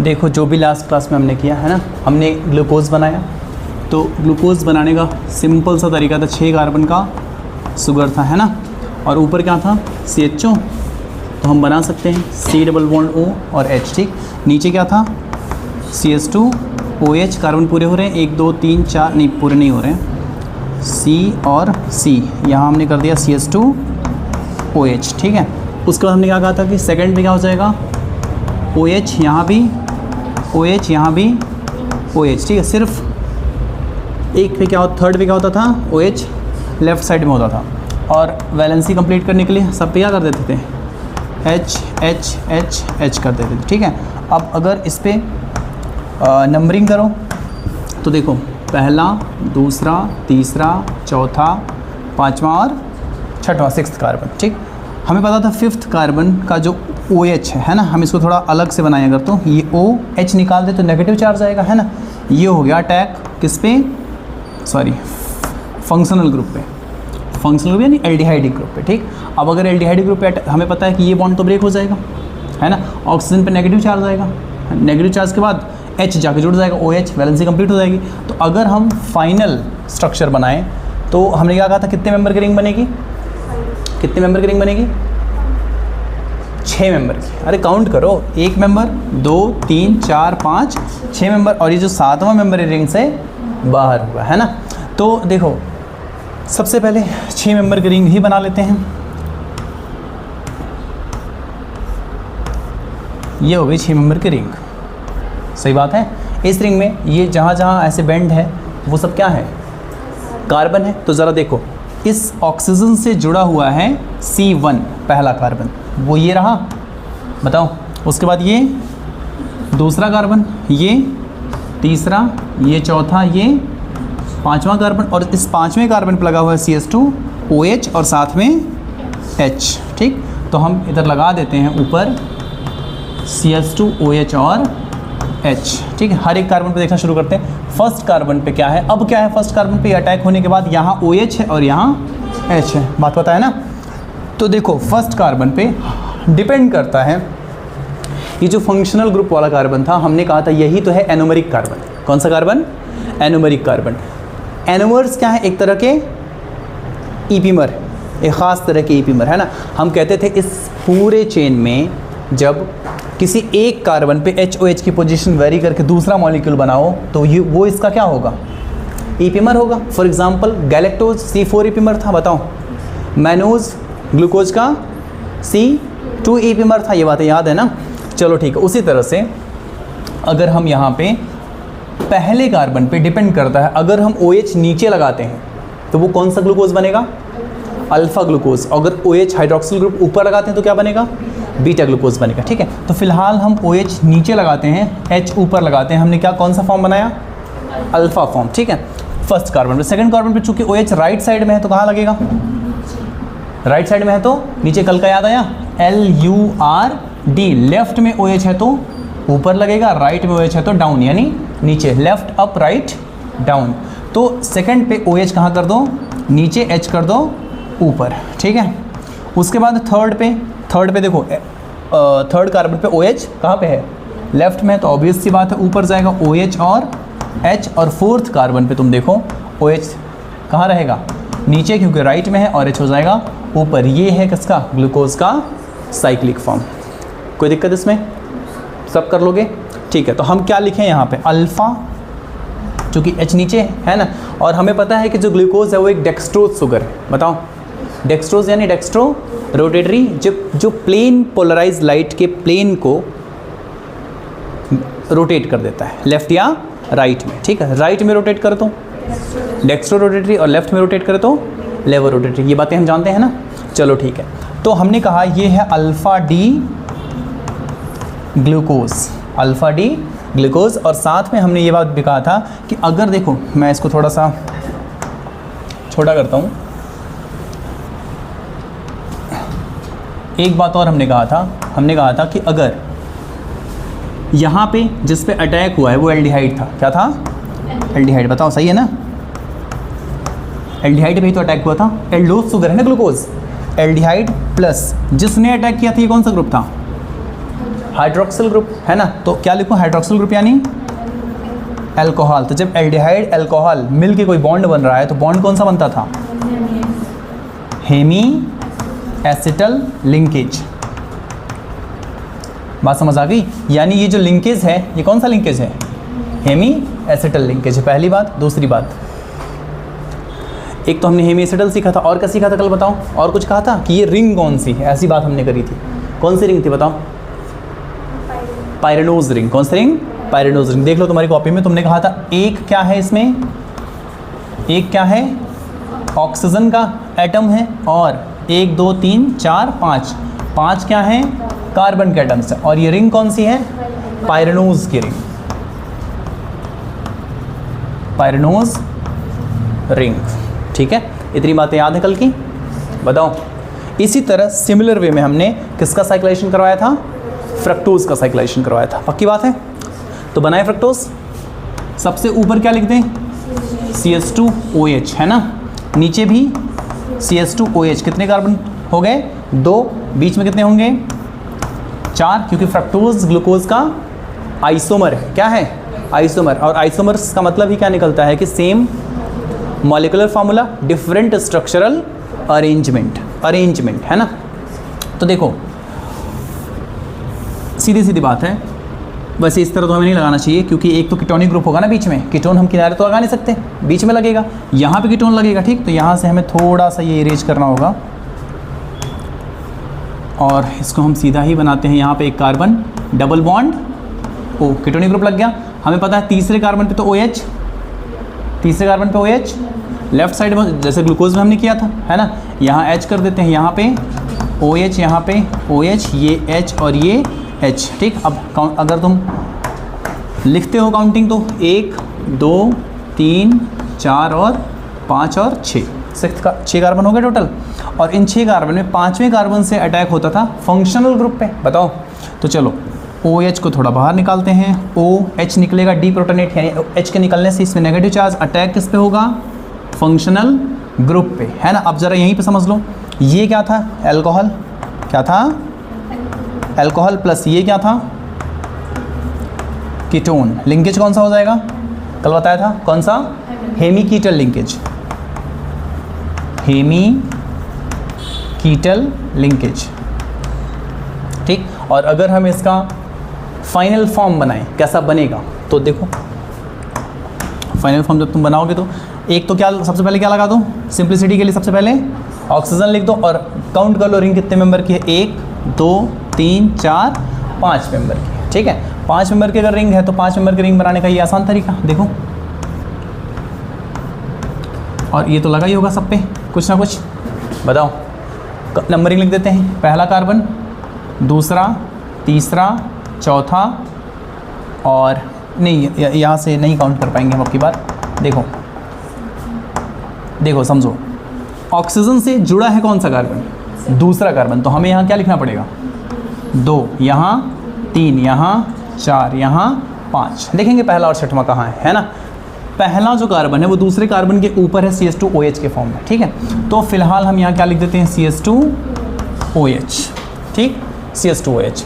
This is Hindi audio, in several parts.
देखो जो भी लास्ट क्लास में हमने किया है ना, हमने ग्लूकोज बनाया, तो ग्लूकोज बनाने का सिंपल सा तरीका था, 6 कार्बन का शुगर था, है ना, और ऊपर क्या था CHO, तो हम बना सकते हैं C डबल बॉन्ड O और H, ठीक। नीचे क्या था CH2 OH, कार्बन पूरे हो रहे हैं, 1 2 3 4, नहीं पूरे नहीं हो रहे हैं, C और C, यहाँ हमने कर दिया CH2 OH, ठीक है। उसके बाद हमने क्या कहा था कि सेकंड पे क्या हो जाएगा OH, यहाँ भी OH, यहाँ भी OH, ठीक है। सिर्फ एक पे क्या होता, थर्ड पे क्या होता था OH लेफ़्ट साइड में होता था, और वैलेंसी कंप्लीट करने के लिए सब पे क्या कर देते थे H H H H कर देते थे, ठीक है। अब अगर इस पर नंबरिंग करो तो देखो पहला, दूसरा, तीसरा, चौथा, पाँचवा और छठवां, 6th कार्बन, ठीक। हमें पता था 5th कार्बन का जो OH है ना, हम इसको थोड़ा अलग से बनाया अगर, तो ये OH निकाल दे तो नेगेटिव चार्ज आएगा, है ना। ये हो गया अटैक किस पे, सॉरी फंक्शनल ग्रुप पे, फंक्शनल ग्रुप यानी एल्डिहाइडिक ग्रुप पे, ठीक। अब अगर एल्डिहाइडिक ग्रुप पे हमें पता है कि ये बॉन्ड तो ब्रेक हो जाएगा, है ना, ऑक्सीजन पे नेगेटिव चार्ज आएगा, नेगेटिव चार्ज के बाद H जाके जुड़ जाएगा, OH, वैलेंसी कंप्लीट हो जाएगी। तो अगर हम फाइनल स्ट्रक्चर बनाएं तो हमने क्या कहा था, कितने मेंबर की रिंग बनेगी, कितने मेंबर की रिंग बनेगी, 6 मेंबर की। अरे काउंट करो, 1 मेंबर, 2 3 4 5 6 मेंबर, और ये जो 7वां मेंबर रिंग से बाहर हुआ, है ना। तो देखो सबसे पहले 6 मेंबर की रिंग ही बना लेते हैं। ये हो गई 6 मेंबर की रिंग, सही बात है। इस रिंग में ये जहाँ जहाँ ऐसे बेंड है वो सब क्या है, कार्बन है। तो ज़रा देखो, इस ऑक्सीजन से जुड़ा हुआ है C1 पहला कार्बन, वो ये रहा, बताओ। उसके बाद ये दूसरा कार्बन, ये तीसरा, ये चौथा, ये 5वां कार्बन, और इस 5वें कार्बन पर लगा हुआ है CH2 OH और साथ में H, ठीक। तो हम इधर लगा देते हैं ऊपर CH2 OH और H, ठीक है। हर एक कार्बन पे देखना शुरू करते हैं। फर्स्ट कार्बन पे क्या है, अब क्या है, फर्स्ट कार्बन पे अटैक होने के बाद यहाँ OH है और यहाँ H है, बात पता है ना। तो देखो फर्स्ट कार्बन पे डिपेंड करता है, ये जो फंक्शनल ग्रुप वाला कार्बन था, हमने कहा था यही तो है एनोमेरिक कार्बन। कौन सा कार्बन, एनोमेरिक कार्बन। एनोमर्स क्या है, एक तरह के ईपीमर, एक ख़ास तरह के ईपीमर, है ना। हम कहते थे इस पूरे चेन में जब किसी एक कार्बन पे HOH की पोजीशन वेरी करके दूसरा मॉलिक्यूल बनाओ तो ये वो इसका क्या होगा, ईपीमर होगा। फॉर एग्जांपल गैलेक्टोज C4 ईपीमर था, बताओ। मैनोज ग्लूकोज का C2 ईपीमर था, ये बातें याद है ना। चलो ठीक है। उसी तरह से अगर हम यहाँ पे पहले कार्बन पे डिपेंड करता है, अगर हम OH नीचे लगाते हैं तो वो कौन सा ग्लूकोज बनेगा, अल्फ़ा ग्लूकोज। अगर OH हाइड्रोक्सिल ग्रुप ऊपर लगाते हैं तो क्या बनेगा, बीटा ग्लूकोज बनेगा, ठीक है। तो फिलहाल हम OH नीचे लगाते हैं, H ऊपर लगाते हैं, हमने क्या कौन सा फॉर्म बनाया, अल्फ़ा फॉर्म, ठीक है, फर्स्ट कार्बन पे। सेकंड कार्बन पे चूंकि OH राइट साइड में है तो कहाँ लगेगा, राइट साइड में है तो नीचे कल का याद आया LURD, लेफ्ट में OH है तो ऊपर लगेगा, राइट में OH है तो डाउन, यानी नीचे, लेफ्ट अप राइट डाउन। तो सेकंड पे OH कहाँ कर दो, नीचे, H कर दो ऊपर, ठीक है। उसके बाद थर्ड पे देखो थर्ड कार्बन पे OH कहाँ पे है, लेफ्ट में, तो ऑब्वियस सी बात है ऊपर जाएगा OH और H। और फोर्थ कार्बन पे तुम देखो OH कहाँ रहेगा, नीचे, क्योंकि राइट में है, और H हो जाएगा ऊपर। ये है किसका, ग्लूकोज का साइक्लिक फॉर्म। कोई दिक्कत इसमें, सब कर लोगे, ठीक है। तो हम क्या लिखें यहाँ पे, अल्फ़ा, चूँकि H नीचे है ना, और हमें पता है कि जो ग्लूकोज है वो एक डेक्सट्रोज शुगर है। बताओ, डेक्सट्रोज यानी डेक्सट्रो रोटेटरी, जो प्लेन पोलराइज लाइट के प्लेन को रोटेट कर देता है, लेफ्ट या राइट में, ठीक है। राइट में रोटेट करे तो डेक्सट्रो रोटेटरी, और लेफ्ट में रोटेट करे तो लेवो रोटेटरी। ये बातें हम जानते हैं ना। चलो ठीक है। तो हमने कहा ये है alpha D glucose, alpha D glucose. और साथ में हमने ये बात भी कहा था कि अगर देखो, मैं इसको थोड़ा सा छोटा करता हूँ, एक बात और हमने कहा था कि अगर यहाँ पे जिस पे अटैक हुआ है वो एल्डिहाइड था, क्या था, एल्डिहाइड, बताओ सही है ना, एल्डिहाइड पे ही तो अटैक हुआ था, एल्डोज शुगर है ना ग्लूकोज, एल्डिहाइड प्लस जिसने अटैक किया था ये कौन सा ग्रुप था, हाइड्रोक्सिल ग्रुप, है ना। तो क्या लिखूँ, हाइड्रोक्सिल ग्रुप यानी अल्कोहल। तो जब एल्डिहाइड अल्कोहल मिल के कोई बॉन्ड बन रहा है तो बॉन्ड कौन सा बनता था, हेमी एसिटल लिंकेज। बात समझ आ गई। यानी ये जो लिंकेज है ये कौन सा लिंकेज है, हेमी एसिटल लिंकेज है। पहली बात। दूसरी बात, एक तो हमने हेमी एसिटल सीखा था, और क्या सीखा था कल बताओ, और कुछ कहा था कि ये रिंग कौन सी है, ऐसी बात हमने करी थी। कौन सी रिंग थी बताओ, पायरेनोज रिंग। कौन सी रिंग, पायरेनोज रिंग। देख लो तुम्हारी कॉपी में तुमने कहा था एक क्या है इसमें, एक क्या है ऑक्सीजन का एटम है, और 1 2 3 4 5 5 क्या है कार्बन के एटम्स है। और ये रिंग कौन सी है, पायरेनोज की रिंग, पायरेनोज रिंग। ठीक है, इतनी बातें याद है कल की, बताओ। इसी तरह सिमिलर वे में हमने किसका साइक्लाइजेशन करवाया था, फ्रक्टोज का साइक्लाइजेशन करवाया था। पक्की बात है। तो बनाए फ्रक्टोज, सबसे ऊपर क्या लिख दें, CH2OH, है ना। नीचे भी CH2OH। कितने कार्बन हो गए, 2। बीच में कितने होंगे, 4, क्योंकि फ्रक्टोज ग्लूकोज का आइसोमर है। क्या है, आइसोमर। और आइसोमर्स का मतलब ही क्या निकलता है कि same molecular formula, different structural arrangement, है ना। तो देखो सीधी सीधी बात है। वैसे इस तरह तो हमें नहीं लगाना चाहिए, क्योंकि एक तो कीटोनिक ग्रुप होगा ना बीच में, कीटोन हम किनारे तो लगा नहीं सकते, बीच में लगेगा, यहाँ पे कीटोन लगेगा। ठीक, तो यहाँ से हमें थोड़ा सा ये इरेज करना होगा, और इसको हम सीधा ही बनाते हैं। यहाँ पे एक कार्बन, डबल बॉन्ड, ओ कीटोनिक ग्रुप लग गया। हमें पता है तीसरे कार्बन पे तो OH, तीसरे कार्बन पे OH, लेफ्ट साइड में जैसे ग्लूकोज में हमने किया था, है ना। यहाँ H कर देते हैं, यहाँ पे OH, यहाँ पे OH, ये H और ये H। ठीक, अब अगर तुम लिखते हो काउंटिंग तो 1 2 3 4 और 5 और 6, 6 कार्बन हो गए टोटल। और इन 6 कार्बन में 5वें कार्बन से अटैक होता था फंक्शनल ग्रुप पे। बताओ, तो चलो OH को थोड़ा बाहर निकालते हैं, OH निकलेगा डी प्रोटोनेट, यानी H के निकलने से इसमें नेगेटिव चार्ज, अटैक किस पे होगा, फंक्शनल ग्रुप पे, है ना। अब ज़रा यहीं पे समझ लो, ये क्या था, अल्कोहल, क्या था, अल्कोहल, प्लस ये क्या था, कीटोन। लिंकेज कौन सा हो जाएगा, कल बताया था, कौन सा, हेमी कीटल लिंकेज, हेमी कीटल लिंकेज। ठीक, और अगर हम इसका फाइनल फॉर्म बनाएं, कैसा बनेगा, तो देखो फाइनल फॉर्म जब तुम बनाओगे तो एक तो क्या, सबसे पहले क्या लगा दो, सिंप्लिसिटी के लिए सबसे पहले ऑक्सीजन लिख दो, और काउंट कर लो रिंग कितने मेंबर की है, 1 2 3 4 5 मेंबर की है। ठीक है, 5 मेंबर की अगर रिंग है तो 5 मेंबर की रिंग बनाने का ये आसान तरीका देखो। और ये तो लगा ही होगा सब पे कुछ ना कुछ, बताओ। नंबरिंग लिख देते हैं, पहला कार्बन, दूसरा, तीसरा, चौथा, और नहीं यहाँ से नहीं काउंट कर पाएंगे हम अब की बार। देखो देखो समझो, ऑक्सीजन से जुड़ा है कौन सा कार्बन, दूसरा कार्बन। तो हमें यहाँ क्या लिखना पड़ेगा, 2 यहाँ, 3 यहाँ, 4 यहाँ, 5। देखेंगे पहला और छठवां कहाँ है ना। पहला जो कार्बन है वो दूसरे कार्बन के ऊपर है CH2OH के फॉर्म में। ठीक है, तो फिलहाल हम यहाँ क्या लिख देते हैं, CH2OH। ठीक, CH2OH।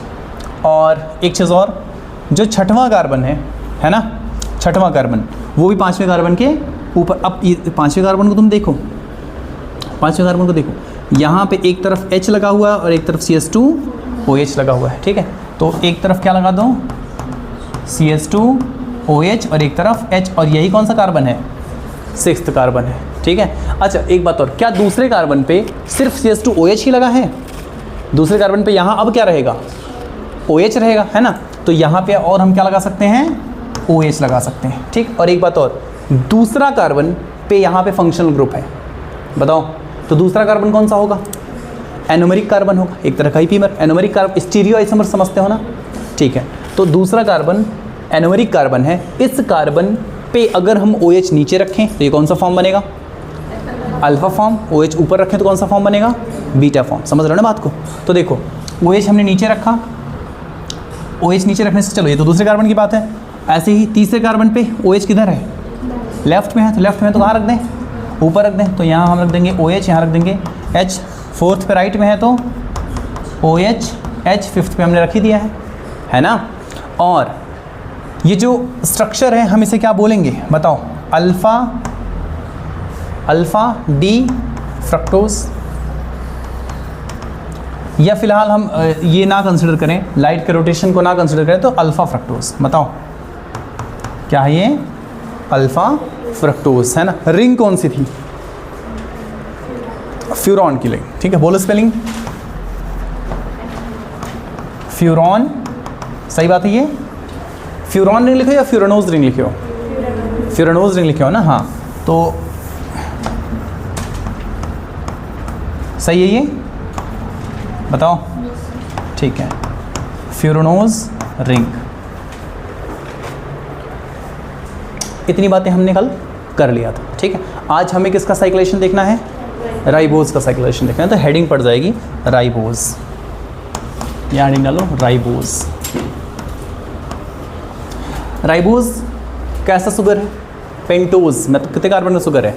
और एक चीज़ और, जो छठवां कार्बन है ना, छठवां कार्बन वो भी 5वें कार्बन के ऊपर। अब ये 5वें कार्बन को तुम देखो, 5वें कार्बन को देखो, यहाँ पे एक तरफ H लगा हुआ है और एक तरफ CH2OH लगा हुआ है। ठीक है, तो एक तरफ क्या लगा दो, CH2OH, और एक तरफ H, और यही कौन सा कार्बन है, 6th कार्बन है। ठीक है, अच्छा एक बात और, क्या दूसरे कार्बन पे सिर्फ CH2OH ही लगा है, दूसरे कार्बन पे यहाँ अब क्या रहेगा, OH रहेगा, है ना। तो यहाँ पे और हम क्या लगा सकते हैं, OH लगा सकते हैं। ठीक, और एक बात और, दूसरा कार्बन पे यहाँ पे फंक्शनल ग्रुप है, बताओ। तो दूसरा कार्बन कौन सा होगा, एनोमेरिक कार्बन होगा, एक तरह का ही epimer. Anomeric carbon, stereoisomer समझते हो ना। ठीक है, तो दूसरा कार्बन एनोमेरिक कार्बन है। इस कार्बन पे अगर हम OH नीचे रखें तो ये कौन सा फॉर्म बनेगा, अल्फा फॉर्म। OH ऊपर रखें तो कौन सा फॉर्म बनेगा, बीटा फॉर्म। समझ रहे हो ना बात को। तो देखो OH हमने नीचे रखा, OH नीचे रखने से, चलो ये तो दूसरे कार्बन की बात है। ऐसे ही तीसरे कार्बन पे OH किधर है, लेफ्ट में है, तो लेफ्ट में तो कहाँ रख दें, ऊपर रख दें। तो यहाँ हम रख देंगे OH, यहाँ रख देंगे H। 4th पे राइट में है तो OH, H 5th पे हमने रख ही दिया है। है ना। और ये जो स्ट्रक्चर है हम इसे क्या बोलेंगे बताओ, अल्फ़ा डी फ्रक्टोज, या फिलहाल हम ये ना कंसिडर करें, लाइट के रोटेशन को ना कंसिडर करें तो अल्फ़ा फ्रक्टोज। बताओ क्या है ये, अल्फ़ा फ्रक्टोज है ना। रिंग कौन सी थी, फ्यूरॉन की रिंग, ठीक है। बोलो स्पेलिंग, फ्यूरॉन, सही बात है। ये फ्यूरॉन रिंग लिखो या फ्यूरानोज रिंग लिखे हो, फ्यूरानोज रिंग लिखे हो ना, हाँ तो सही है ये, बताओ, ठीक है, फ्यूरानोज रिंग। इतनी बातें हमने कल कर लिया था, ठीक है। आज हमें किसका साइक्लेशन देखना है, राइबोज का साइक्लेशन देखना है। तो हेडिंग पड़ जाएगी राइबोज, यहाँ हेडिंग डालो राइबोज। राइबोज कैसा शुगर है, पेंटोज, मतलब कितने कार्बन का शुगर है,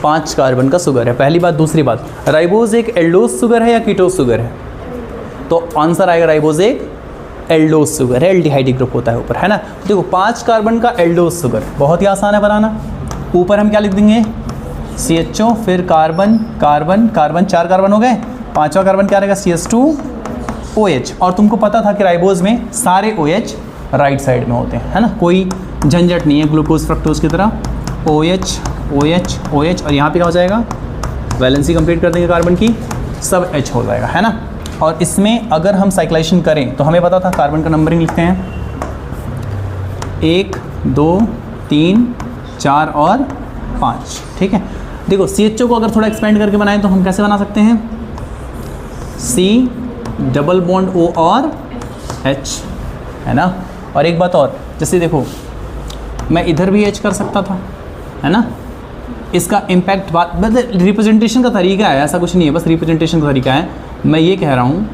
5 कार्बन का शुगर है, पहली बात। दूसरी बात, राइबोज एक एल्डोज शुगर है या कीटोज शुगर है, तो आंसर आएगा राइबोज एक एल्डोज शुगर है, एल्डिहाइड ग्रुप होता है ऊपर, है ना। तो देखो 5 कार्बन का एल्डोज शुगर बहुत ही आसान है बनाना। ऊपर हम क्या लिख देंगे, CHO, फिर कार्बन कार्बन कार्बन, 4 कार्बन हो गए, 5वां कार्बन क्या रहेगा, CS2OH। और तुमको पता था कि राइबोज में सारे OH राइट साइड में होते हैं, है ना, कोई झंझट नहीं है ग्लूकोज फ्रक्टोज की तरह। OH OH OH, और यहाँ पे क्या हो जाएगा, वैलेंसी कंप्लीट कर देंगे कार्बन की, सब H हो जाएगा, है ना। और इसमें अगर हम साइक्लेशन करें तो हमें पता था कार्बन का नंबरिंग लिखते हैं 1 2 3 4 और 5, ठीक है। देखो CHO को अगर थोड़ा एक्सपेंड करके बनाएं तो हम कैसे बना सकते हैं, C डबल बॉन्ड O और H, है ना। और एक बात और, जैसे देखो मैं इधर भी H कर सकता था, है ना। इसका इम्पैक्ट बात मतलब रिप्रेजेंटेशन का तरीका है, ऐसा कुछ नहीं है, बस रिप्रेजेंटेशन का तरीका है। मैं ये कह रहा हूँ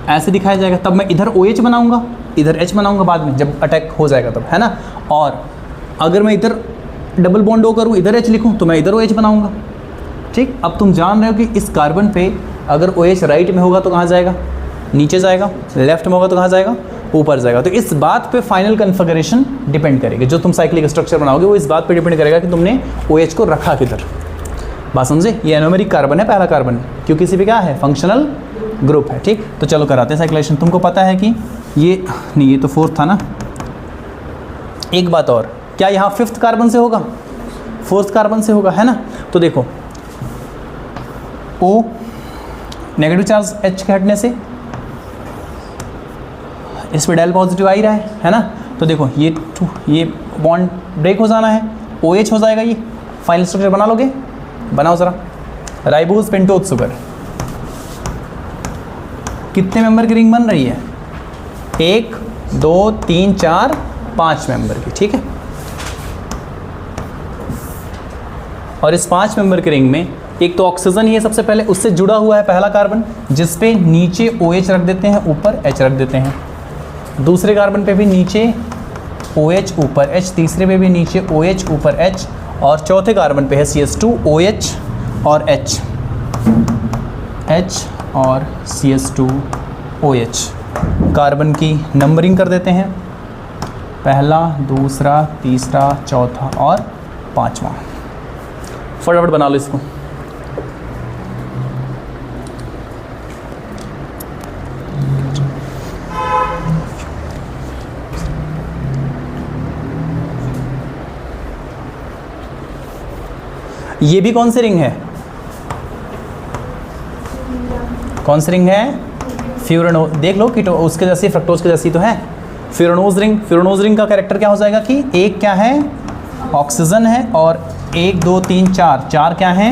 ऐसे दिखाया जाएगा, तब मैं इधर OH बनाऊँगा, इधर H बनाऊँगा बाद में जब अटैक हो जाएगा तब, है ना। और अगर मैं इधर डबल बॉन्ड O करूँ, इधर H लिखूँ, तो मैं इधर OH बनाऊँगा, ठीक। अब तुम जान रहे हो कि इस कार्बन पे अगर OH राइट में होगा तो कहाँ जाएगा, नीचे जाएगा, लेफ्ट में होगा तो कहाँ जाएगा, ऊपर जाएगा। तो इस बात पे फाइनल कन्फिगरेशन डिपेंड करेगी, जो तुम साइक्लिक स्ट्रक्चर बनाओगे वो इस बात पे डिपेंड करेगा कि तुमने OH को रखा किधर। बात समझे, ये एनोमेरिक कार्बन है, पहला कार्बन, क्योंकि इसी पे क्या है, फंक्शनल ग्रुप है, ठीक। तो चलो कराते हैं साइक्लेशन। तुमको पता है कि ये नहीं, ये तो 4th था ना। एक बात और, क्या यहाँ 5th कार्बन से होगा, 4th कार्बन से होगा, है ना। तो देखो O नेगेटिव चार्ज H के हटने से इस पे डेल पॉजिटिव आ ही रहा है ना। तो देखो ये बॉन्ड ब्रेक हो जाना है, OH हो जाएगा। ये फाइनल स्ट्रक्चर बना लोगे, बनाओ ज़रा। राइबोज पेंटोज शुगर, कितने मेंबर की रिंग बन रही है, 1 2 3 4 5 मेंबर की, ठीक है। और इस 5 मेंबर की रिंग में एक तो ऑक्सीजन ही है सबसे पहले, उससे जुड़ा हुआ है पहला कार्बन, जिस पे नीचे OH रख देते हैं, ऊपर H रख देते हैं। दूसरे कार्बन पे भी नीचे OH ऊपर H, तीसरे पे भी नीचे OH ऊपर H, और चौथे कार्बन पे है CS2OH और H और CS2OH। कार्बन की नंबरिंग कर देते हैं, पहला, दूसरा, तीसरा, चौथा और 5वां। फटाफट बना लो इसको। ये भी कौन सी रिंग है, कौन सी रिंग है, फ्यूरानो, देख लो कि तो उसके जैसी फ्रक्टोज के जैसी तो है, फ्यूरानोज रिंग। फ्यूरानोज रिंग का कैरेक्टर क्या हो जाएगा कि एक क्या है, ऑक्सीजन है, और 1 2 3 4 क्या है,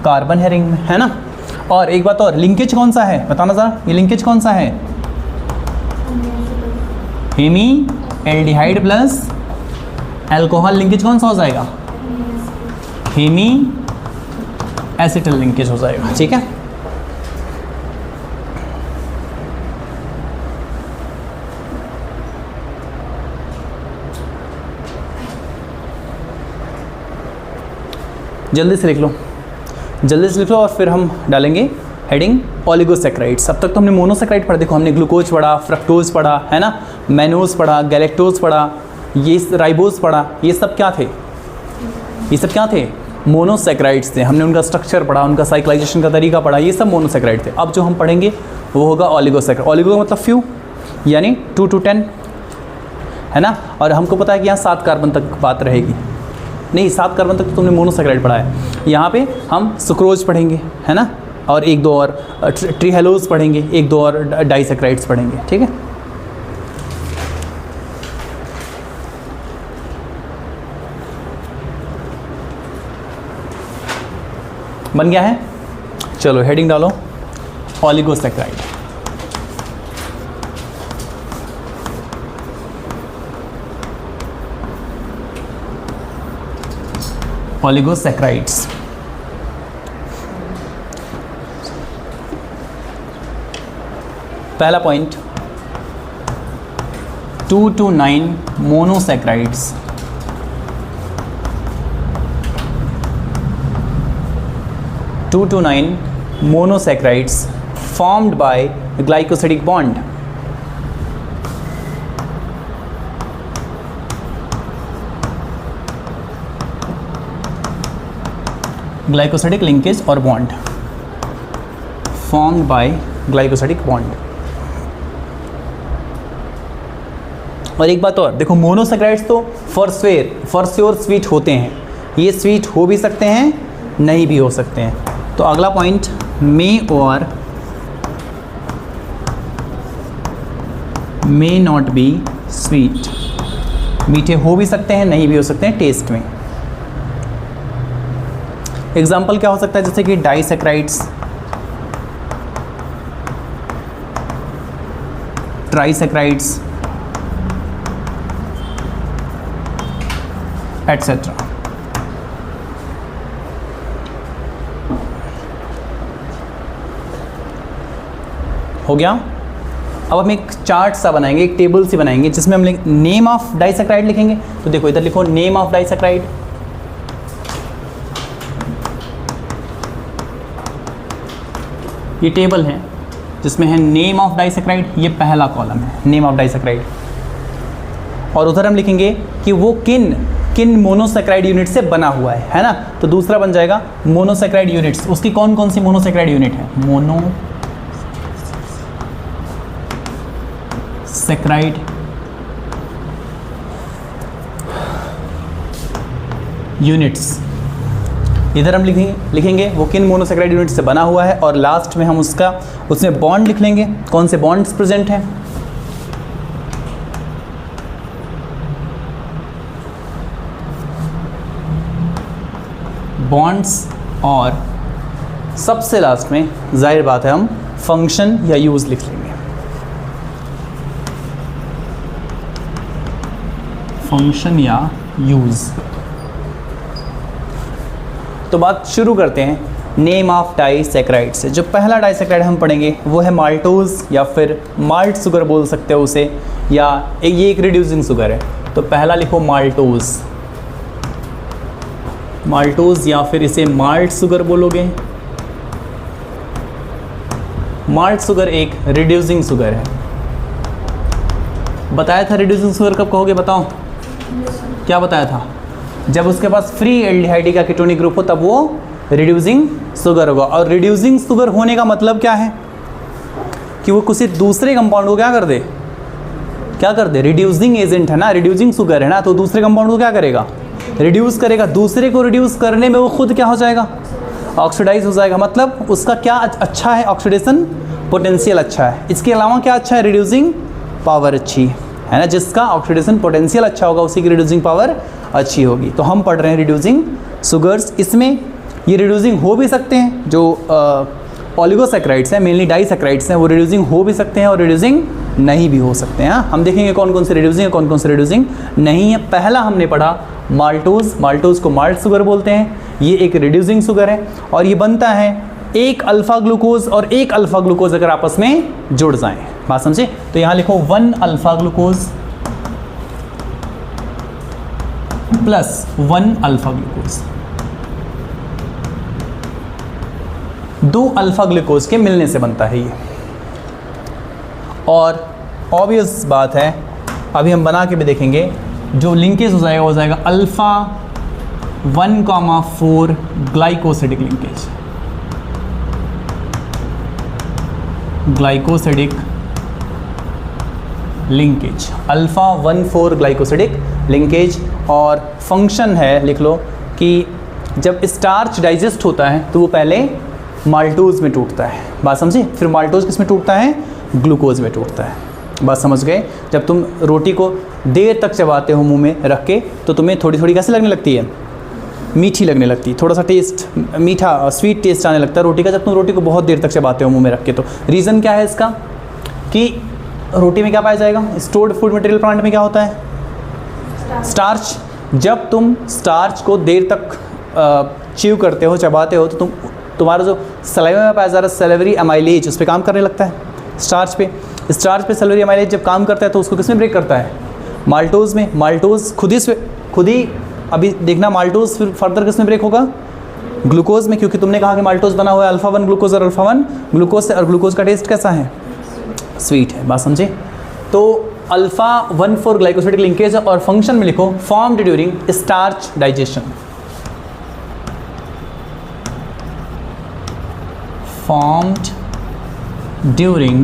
कार्बन है रिंग में, है ना। और एक बात और, लिंकेज कौन सा है बताना ज़रा, ये लिंकेज कौन सा है, hemi aldehyde plus alcohol linkage कौन सा हो जाएगा, हेमी एसिटल लिंकेज हो जाएगा, ठीक है। जल्दी से लिख लो, जल्दी से लिख लो, और फिर हम डालेंगे हेडिंग ओलिगोसैकेराइड्स। अब तक तो हमने मोनोसैकेराइड पढ़ा, देखो हमने ग्लूकोज पढ़ा, फ्रक्टोज पढ़ा, है ना, मैनोज पढ़ा, गैलेक्टोज पढ़ा, ये राइबोज पढ़ा, ये सब क्या थे, ये सब क्या थे, मोनोसैकेराइड्स थे। हमने उनका स्ट्रक्चर पढ़ा, उनका साइक्लाइजेशन का तरीका पढ़ा, ये सब मोनोसैकेराइड थे। अब जो हम पढ़ेंगे वो होगा ओलिगोसैकेराइड। ओलिगो मतलब फ्यू, यानी 2 to 10, है ना। और हमको पता है कि यहाँ 7 कार्बन तक बात रहेगी, नहीं 7 कार्बन तक तो तुमने मोनोसैकेराइड पढ़ा है। यहाँ पे हम सुक्रोज पढ़ेंगे, है ना, और 1-2 और ट्रीहेलोज पढ़ेंगे, 1-2 और डाइसैकेराइड्स पढ़ेंगे, ठीक है। बन गया है, चलो हेडिंग डालो ओलिगोसैकेराइड। ओलिगोसैकेराइड्स, पहला point 2 to 9 monosaccharides. Two to 9 monosaccharides formed by glycosidic bond. Glycosidic linkage or bond formed by glycosidic bond. और एक बात और देखो, मोनोसैकेराइड्स तो फॉर श्योर स्वीट होते हैं, ये स्वीट हो भी सकते हैं, नहीं भी हो सकते हैं। तो अगला पॉइंट मे और मे नॉट बी स्वीट, मीठे हो भी सकते हैं, नहीं भी हो सकते हैं टेस्ट में। एग्जाम्पल क्या हो सकता है, जैसे कि डाइसैकेराइड्स, ट्राइसैकेराइड्स एटसेट्रा। हो गया। अब हम एक चार्ट सा बनाएंगे, एक टेबल सी बनाएंगे, जिसमें हम नेम ऑफ डाइसैकेराइड लिखेंगे। तो देखो इधर लिखो नेम ऑफ डाइसैकेराइड, ये टेबल है जिसमें है नेम ऑफ डाइसैकेराइड, ये पहला कॉलम है नेम ऑफ डाइसैकेराइड। और उधर हम लिखेंगे कि वो किन मोनोसैकेराइड यूनिट से बना हुआ है ना। तो दूसरा बन जाएगा मोनोसैकेराइड यूनिट्स, उसकी कौन कौन सी मोनोसैकेराइड यूनिट है, मोनोसैकेराइड यूनिट्स। इधर हम लिखेंगे वो किन मोनोसैकेराइड यूनिट से बना हुआ है, और लास्ट में हम उसमें बॉन्ड लिख लेंगे, कौन से बॉन्ड्स प्रेजेंट हैं। बॉन्ड्स, और सबसे लास्ट में जाहिर बात है हम फंक्शन या यूज लिख लेंगे, फंक्शन या यूज। तो बात शुरू करते हैं नेम ऑफ डाइसैकेराइड से। जो पहला डाइसैकेराइड हम पढ़ेंगे वो है माल्टोज, या फिर माल्ट शुगर बोल सकते हो उसे, या ये एक रिड्यूसिंग शुगर है। तो पहला लिखो माल्टोज, माल्टोज, या फिर इसे माल्ट शुगर बोलोगे। माल्ट शुगर एक रिड्यूसिंग शुगर है। बताया था रिड्यूसिंग शुगर कब कहोगे, बताओ क्या बताया था, जब उसके पास फ्री एल्डिहाइड का कीटोनिक ग्रुप हो तब वो रिड्यूसिंग शुगर होगा। और रिड्यूसिंग शुगर होने का मतलब क्या है कि वो किसी दूसरे कंपाउंड को क्या कर दे, रिड्यूसिंग एजेंट है ना, रिड्यूसिंग शुगर है ना, तो दूसरे कंपाउंड को क्या करेगा, रिड्यूस करेगा। दूसरे को रिड्यूस करने में वो खुद क्या हो जाएगा, ऑक्सीडाइज हो जाएगा। मतलब उसका क्या अच्छा है, ऑक्सीडेशन पोटेंशियल अच्छा है। इसके अलावा क्या अच्छा है, रिड्यूसिंग पावर अच्छी है ना। जिसका ऑक्सीडेशन पोटेंशियल अच्छा होगा उसी की रिड्यूसिंग पावर अच्छी होगी। तो हम पढ़ रहे हैं रिड्यूसिंग शुगर्स। इसमें ये रिड्यूसिंग हो भी सकते हैं, जो ओलिगोसैकेराइड्स हैं, मेनली डाइसैकेराइड्स हैं, वो रिड्यूसिंग हो भी सकते हैं और रिड्यूसिंग नहीं भी हो सकते हैं। हम देखेंगे कौन कौन से रिड्यूसिंग है, कौन कौन से रिड्यूसिंग नहीं है। पहला हमने पढ़ा माल्टोज, माल्टोज को माल्ट शुगर बोलते हैं। ये एक रिड्यूसिंग शुगर है और ये बनता है एक अल्फा ग्लूकोज और एक अल्फा ग्लूकोज अगर आपस में जुड़ जाएं। बात समझे? तो यहाँ लिखो 1 alpha glucose plus 1 alpha glucose. 2 alpha glucose के मिलने से बनता है ये। और ऑब्वियस बात है, अभी हम बना के भी देखेंगे, जो लिंकेज हो जाएगा वो जाएगा alpha 1,4 glycosidic linkage, glycosidic linkage, alpha 1,4 glycosidic linkage. और फंक्शन है, लिख लो कि जब स्टार्च डाइजेस्ट होता है तो वो पहले माल्टोज में टूटता है, बात समझे, फिर माल्टोज किस में टूटता है, ग्लूकोज में टूटता है, बात समझ गए। जब तुम रोटी को देर तक चबाते हो मुंह में रख के तो तुम्हें थोड़ी थोड़ी कैसे लगने लगती है, मीठी लगने लगती है, थोड़ा सा टेस्ट मीठा स्वीट टेस्ट आने लगता है रोटी का, जब तुम रोटी को बहुत देर तक चबाते हो मुंह में रख के। तो रीज़न क्या है इसका कि रोटी में क्या पाया जाएगा, स्टोर्ड फूड मटेरियल प्लांट में क्या होता है, स्टार्च। जब तुम स्टार्च को देर तक च्यू करते हो, चबाते हो, तो तुम्हारा जो सलाइवा में पाया जा रहा है सेलेवरी अमाइलेज, उस पर काम करने लगता है, स्टार्च पे। स्टार्च पे सेलेवरी अमाइलेज जब काम करता है तो उसको किसमें ब्रेक करता है, माल्टोज में। माल्टोज खुद ही अभी देखना, माल्टोज फिर फर्दर किसमें ब्रेक होगा, ग्लूकोज में, क्योंकि तुमने कहा कि माल्टोज बना हुआ है अल्फ़ा 1 ग्लूकोज और अल्फ़ा 1 ग्लूकोज से, और ग्लूकोज का टेस्ट कैसा है, स्वीट है, बात समझे। तो अल्फ़ा 1,4 ग्लाइकोसिडिक लिंकेज और फंक्शन में लिखो formed during starch digestion, formed during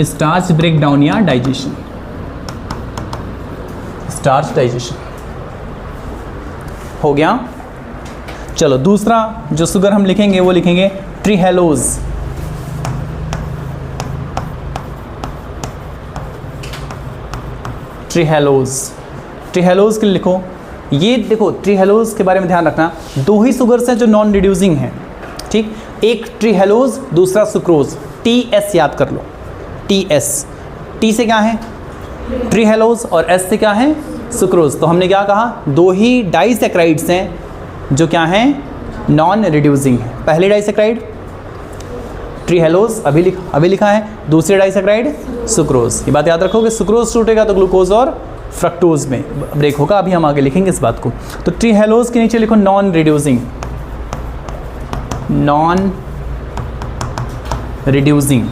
starch breakdown या digestion, starch digestion हो गया। चलो दूसरा जो शुगर हम लिखेंगे वो लिखेंगे ट्रीहेलोज, ट्रीहेलोज, ट्रीहेलोज के लिए लिखो, ये देखो ट्रीहेलोज के बारे में ध्यान रखना, 2 ही शुगर्स हैं जो नॉन रिड्यूसिंग हैं, ठीक, एक ट्रीहेलोज दूसरा सुक्रोज, TS याद कर लो, TS, T से क्या है ट्रीहेलोज और S से क्या है सुक्रोज। तो हमने क्या कहा, 2 ही डाइसैक्राइड्स हैं जो क्या हैं, नॉन रिड्यूसिंग है। पहले डाइसैक्राइड ट्रीहेलोज अभी लिखा है, दूसरे डाइसैक्राइड सुक्रोज। ये बात याद रखोगे, सुक्रोज टूटेगा तो ग्लूकोज और फ्रक्टोज में ब्रेक होगा, अभी हम आगे लिखेंगे इस बात को। तो ट्रीहेलोज के नीचे लिखो नॉन रिड्यूसिंग, नॉन रिड्यूसिंग।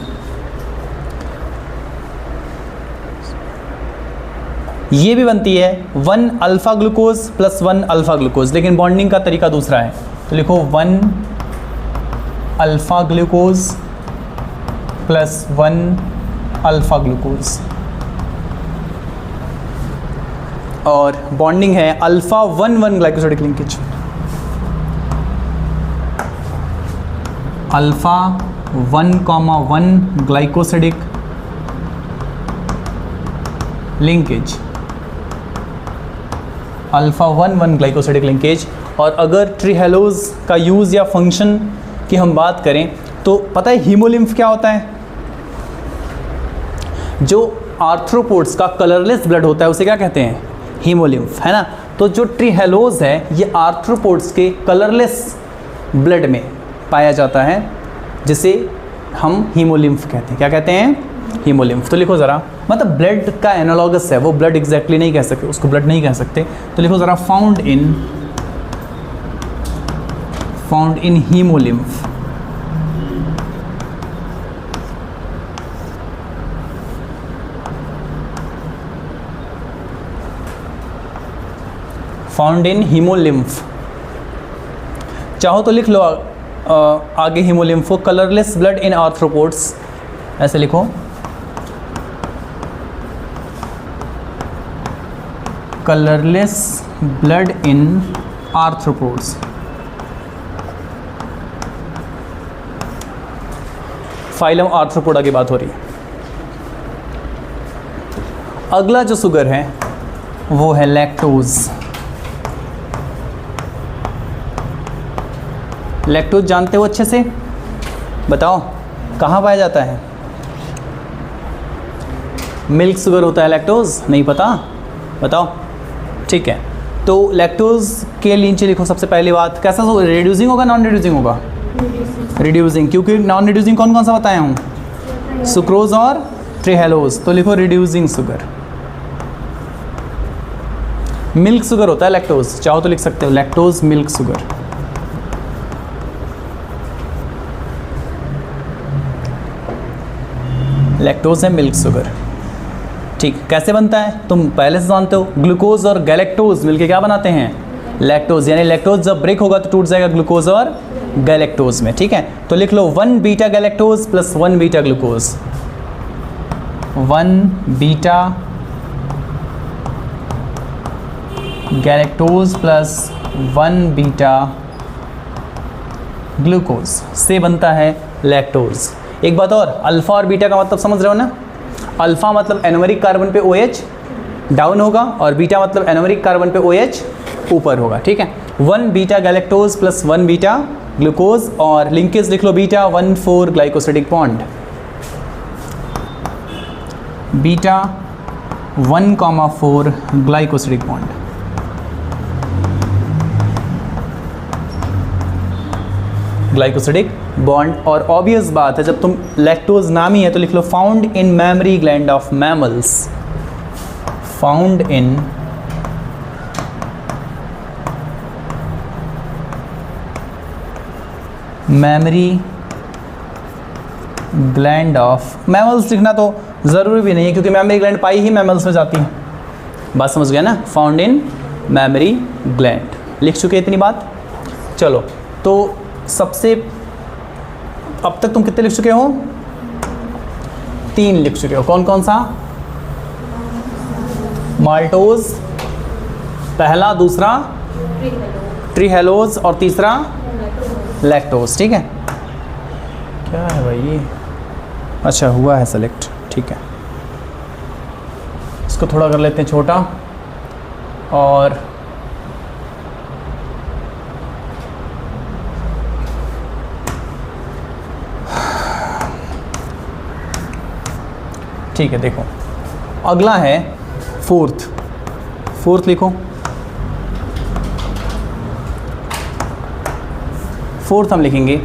ये भी बनती है 1 alpha glucose plus 1 alpha glucose, लेकिन बॉन्डिंग का तरीका दूसरा है। तो लिखो 1 alpha glucose plus 1 alpha glucose, और बॉन्डिंग है alpha 1,1 glycosidic linkage, alpha 1,1 glycosidic linkage, alpha 1,1 glycosidic linkage. और अगर ट्रीहेलोज का यूज़ या फंक्शन की हम बात करें तो पता है हीमोलिम्फ क्या होता है, जो आर्थ्रोपोड्स का कलरलेस ब्लड होता है उसे क्या कहते हैं, हीमोलिम्फ, है ना। तो जो ट्रीहेलोज है ये आर्थ्रोपोड्स के कलरलेस ब्लड में पाया जाता है, जिसे हम हीमोलिम्फ कहते हैं। क्या कहते हैं, हीमोलिम्फ। तो लिखो ज़रा, मतलब ब्लड का एनालॉगस है वो, ब्लड एग्जैक्टली नहीं कह सकते, उसको ब्लड नहीं कह सकते। तो लिखो ज़रा found in haemolymph, found in haemolymph. चाहो तो लिख लो आगे हीमोलिम्फ को, कलरलेस ब्लड इन आर्थ्रोपोड्स, ऐसे लिखो, colourless blood in arthropods. Phylum arthropoda की बात हो रही है। अगला जो शुगर है वो है लैक्टोज। लैक्टोज जानते हो अच्छे से, बताओ कहाँ पाया जाता है, मिल्क शुगर होता है लैक्टोज, नहीं पता, बताओ, ठीक है। तो लैक्टोज के नीचे लिखो सबसे पहली बात, कैसा रिड्यूसिंग होगा नॉन रिड्यूसिंग होगा, रिड्यूसिंग, क्योंकि नॉन रिड्यूसिंग कौन कौन सा बताया हूँ, सुक्रोज और ट्रीहेलोज। तो लिखो रिड्यूसिंग शुगर। मिल्क शुगर होता है लैक्टोज, चाहो तो लिख सकते हो लैक्टोज मिल्क शुगर। लैक्टोज है मिल्क शुगर। ठीक, कैसे बनता है तुम पहले से जानते हो, ग्लूकोज और गैलेक्टोज मिलके क्या बनाते हैं, लैक्टोज। यानी लैक्टोज जब ब्रेक होगा तो टूट जाएगा ग्लूकोज और गैलेक्टोज में। ठीक है, तो लिख लो 1 beta galactose plus 1 beta glucose, 1 beta galactose plus 1 beta glucose से बनता है लैक्टोज। एक बात और, अल्फा और बीटा का मतलब समझ रहे हो ना। अल्फा मतलब एनोमेरिक कार्बन पे OH डाउन होगा और बीटा मतलब एनोमेरिक कार्बन पे OH ऊपर होगा। ठीक है, 1 beta galactose plus 1 beta glucose और लिंकेज लिख लो beta 1,4 glycosidic bond, beta 1,4 glycosidic bond. Glycosidic bond. और ऑब्वियस बात है, जब तुम लैक्टोज नाम ही है तो लिख लो found in mammary gland of mammals, found in mammary gland of mammals. लिखना तो ज़रूरी भी नहीं है क्योंकि मैमरी ग्लैंड पाई ही मैमल्स में जाती है। बात समझ गया ना, फाउंड इन मैमरी ग्लैंड। लिख चुके इतनी बात। चलो, तो सबसे अब तक तुम कितने लिख चुके हो, 3 लिख चुके हो। कौन कौन सा, माल्टोज पहला, दूसरा ट्रीहेलोज और तीसरा लैक्टोज। ठीक है, क्या है भाई ये, अच्छा हुआ है सेलेक्ट। ठीक है, इसको थोड़ा कर लेते हैं छोटा और ठीक है। देखो अगला है फोर्थ लिखो। फोर्थ हम लिखेंगे,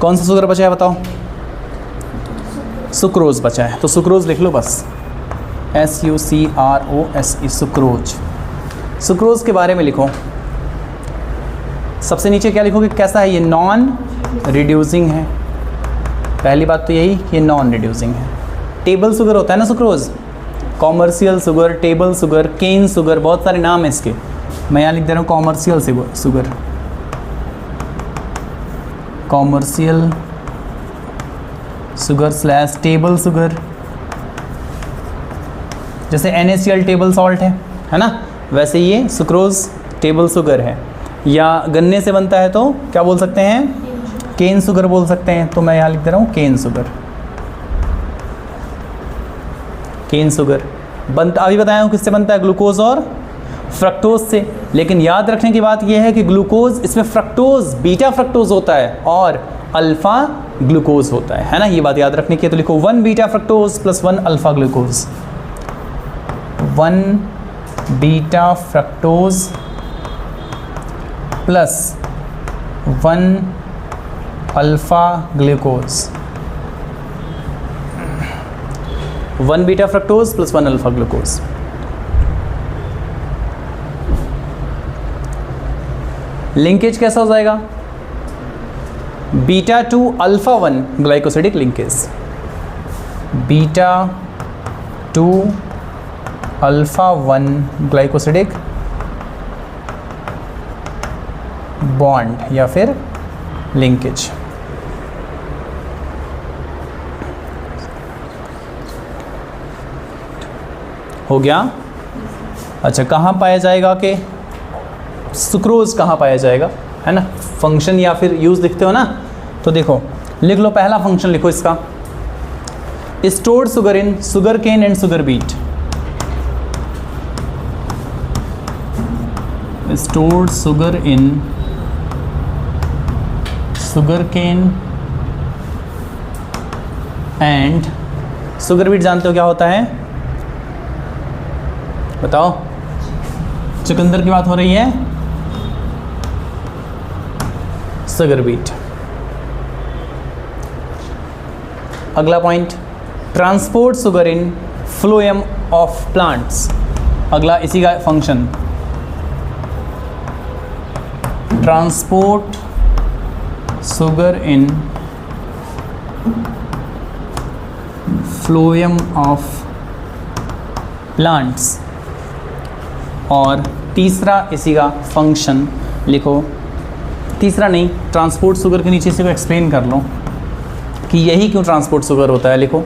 कौन सा शुगर बचा है बताओ, सुक्रोज बचा है, तो सुक्रोज लिख लो बस, SUCROSE सुक्रोज। सुक्रोज के बारे में लिखो। सबसे नीचे क्या लिखोगे, कैसा है ये, नॉन रिड्यूसिंग है। पहली बात तो यही, ये नॉन रिड्यूसिंग है। टेबल शुगर होता है ना sucrose, commercial sugar, table sugar, cane sugar, बहुत सारे नाम है इसके। मैं यहाँ लिख दे रहा हूँ commercial sugar, commercial sugar slash table sugar. जैसे NaCl टेबल सॉल्ट है ना, वैसे ये सुक्रोज टेबल शुगर है। या गन्ने से बनता है तो क्या बोल सकते हैं, केन शुगर बोल सकते हैं। तो मैं यहाँ लिख दे रहा हूँ केन शुगर, केन शुगर बनता, अभी बताया हूँ किससे बनता है, ग्लूकोज और फ्रक्टोज से। लेकिन याद रखने की बात यह है कि ग्लूकोज, इसमें फ्रक्टोज बीटा फ्रक्टोज होता है और अल्फा ग्लूकोज होता है ना, ये बात याद रखने की है। तो लिखो 1 beta fructose plus 1 alpha glucose, 1 beta fructose plus 1 alpha glucose, 1 beta fructose plus 1 alpha glucose. Linkage कैसा हो जाएगा, beta 2 alpha 1 glycosidic linkage, beta 2 alpha 1 glycosidic bond या फिर लिंकेज। हो गया। अच्छा, कहाँ पाया जाएगा कि सुक्रोज कहाँ पाया जाएगा, है ना, फंक्शन या फिर यूज़ लिखते हो ना, तो देखो लिख लो, पहला फंक्शन लिखो इसका, stored sugar in sugar cane and sugar beet, stored sugar in sugar cane and sugar beet. जानते हो क्या होता है, बताओ, चुकंदर की बात हो रही है, शुगर बीट। अगला point, transport sugar in phloem of plants, अगला इसी का function, transport sugar in phloem of plants, और तीसरा इसी का फंक्शन लिखो, तीसरा नहीं, ट्रांसपोर्ट शुगर के नीचे से को एक्सप्लेन कर लो कि यही क्यों ट्रांसपोर्ट शुगर होता है। लिखो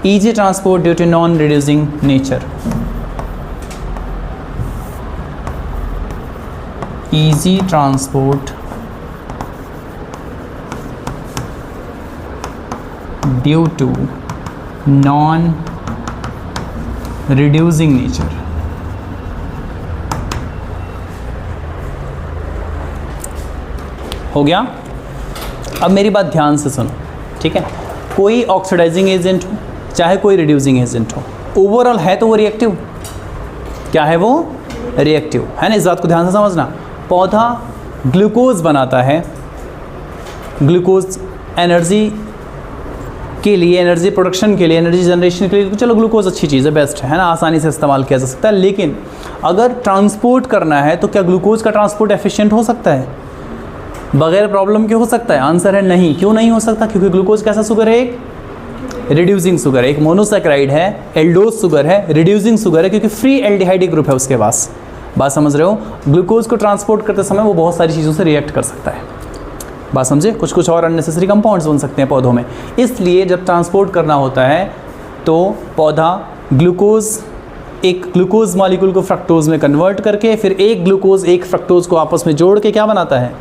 easy transport due to non reducing nature, easy transport due to non reducing nature. हो गया। अब मेरी बात ध्यान से सुनो, ठीक है। कोई ऑक्सीडाइजिंग एजेंट हो चाहे कोई रिड्यूसिंग एजेंट हो, ओवरऑल है तो वो रिएक्टिव। क्या है वो? रिएक्टिव, है ना। इस बात को ध्यान से समझना। पौधा ग्लूकोज बनाता है, ग्लूकोज एनर्जी के लिए, एनर्जी प्रोडक्शन के लिए, एनर्जी जनरेशन के लिए, तो चलो ग्लूकोज अच्छी चीज़ है, बेस्ट है ना, आसानी से इस्तेमाल किया जा सकता है। लेकिन अगर ट्रांसपोर्ट करना है तो क्या ग्लूकोज का ट्रांसपोर्ट एफिशिएंट हो सकता है? बगैर प्रॉब्लम के हो सकता है? आंसर है नहीं। क्यों नहीं हो सकता? क्योंकि ग्लूकोज कैसा शुगर है? एक रिड्यूसिंग शुगर है, एक मोनोसैकेराइड है, एल्डोज शुगर है, रिड्यूसिंग शुगर है, क्योंकि फ्री एल्डिहाइड ग्रुप है उसके पास। बात समझ रहे हो? ग्लूकोज को ट्रांसपोर्ट करते समय वो बहुत सारी चीज़ों से रिएक्ट कर सकता है। बात समझे? कुछ कुछ और अननेसेसरी कंपाउंड्स बन सकते हैं पौधों में। इसलिए जब ट्रांसपोर्ट करना होता है तो पौधा ग्लूकोज, एक ग्लूकोज मॉलिक्यूल को फ्रक्टोज में कन्वर्ट करके फिर एक ग्लूकोज एक फ्रक्टोज को आपस में जोड़ के क्या बनाता है?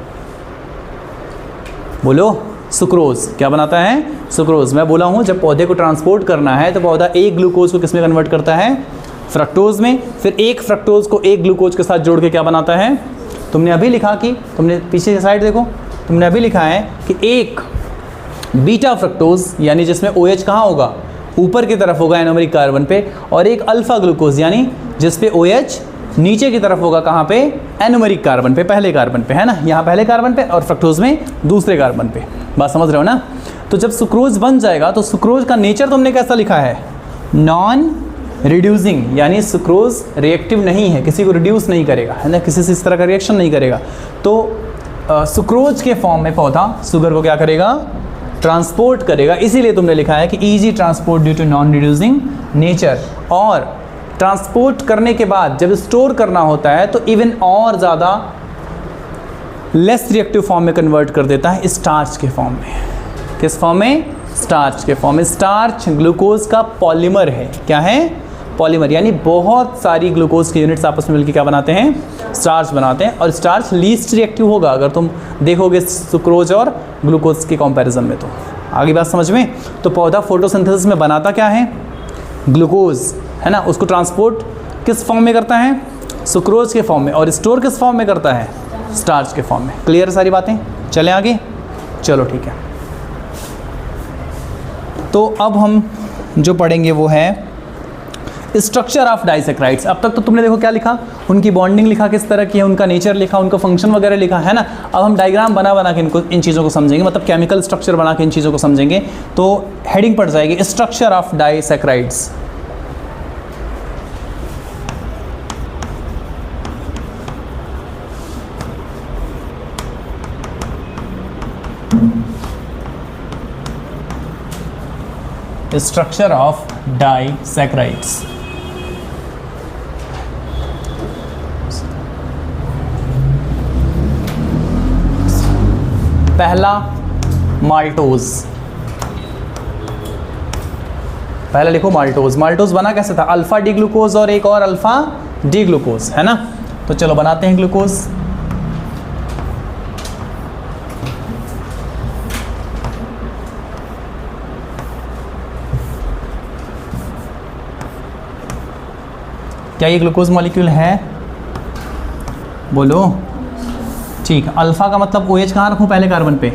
बोलो, सुक्रोज। क्या बनाता है? सुक्रोज। मैं बोला हूँ जब पौधे को ट्रांसपोर्ट करना है तो पौधा एक ग्लूकोज को किस में कन्वर्ट करता है? फ्रक्टोज में। फिर एक फ्रक्टोज को एक ग्लूकोज के साथ जोड़ के क्या बनाता है? तुमने अभी लिखा कि, तुमने पीछे की साइड देखो, तुमने अभी लिखा है कि एक बीटा फ्रक्टोज यानी जिसमें OH कहाँ होगा? ऊपर की तरफ होगा एनोमरिक कार्बन पे, और एक अल्फा ग्लूकोज यानी जिस पे OH नीचे की तरफ होगा, कहाँ पे? एनोमरिक कार्बन पे, पहले कार्बन पे, है ना। यहाँ पहले कार्बन पे और फ्रक्टोज में दूसरे कार्बन पे। बात समझ रहे हो ना? तो जब सुक्रोज बन जाएगा तो सुक्रोज का नेचर तुमने कैसा लिखा है? नॉन रिड्यूसिंग, यानी सुक्रोज रिएक्टिव नहीं है, किसी को रिड्यूस नहीं करेगा, है ना, किसी से इस तरह का रिएक्शन नहीं करेगा। तो सुक्रोज के फॉर्म में पौधा शुगर को क्या करेगा? ट्रांसपोर्ट करेगा। इसीलिए तुमने लिखा है कि easy transport due to non reducing nature. और ट्रांसपोर्ट करने के बाद जब स्टोर करना होता है तो इवन और ज़्यादा लेस रिएक्टिव फॉर्म में कन्वर्ट कर देता है, स्टार्च के फॉर्म में। किस फॉर्म में? स्टार्च के फॉर्म में। स्टार्च ग्लूकोज का पॉलीमर है। क्या है? पॉलीमर, यानी बहुत सारी ग्लूकोज के यूनिट्स आपस में मिलकर क्या बनाते हैं? स्टार्च बनाते हैं। और स्टार्च लीस्ट रिएक्टिव होगा अगर तुम देखोगे सुक्रोज और ग्लूकोज के कंपैरिजन में। तो आगे बात समझ में? तो पौधा फोटोसिंथेसिस में बनाता क्या है? ग्लूकोज, है ना। उसको ट्रांसपोर्ट किस फॉर्म में करता है? सुक्रोज के फॉर्म में। और स्टोर किस फॉर्म में करता है? स्टार्च के फॉर्म में। क्लियर सारी बातें? चलें आगे? चलो ठीक है। तो अब हम जो पढ़ेंगे वो है स्ट्रक्चर ऑफ डाइसैक्राइड्स। अब तक तो तुमने देखो क्या लिखा, उनकी बॉन्डिंग लिखा किस तरह की है, उनका नेचर लिखा, उनका फंक्शन वगैरह लिखा, है ना। अब हम डायग्राम बना बना के इनको, इन चीज़ों को समझेंगे, मतलब केमिकल स्ट्रक्चर बना के इन चीज़ों को समझेंगे। तो हेडिंग पड़ जाएगी structure of disaccharides. Structure of disaccharides. पहला माल्टोज। पहले लिखो माल्टोज। माल्टोज बना कैसे था? अल्फा डी ग्लूकोज और एक और अल्फा डी ग्लूकोज, है ना। तो चलो बनाते हैं ग्लूकोज। क्या ये ग्लूकोज मॉलिक्यूल है? बोलो। ठीक, अल्फ़ा का मतलब OH कहाँ रखूँ? पहले कार्बन पे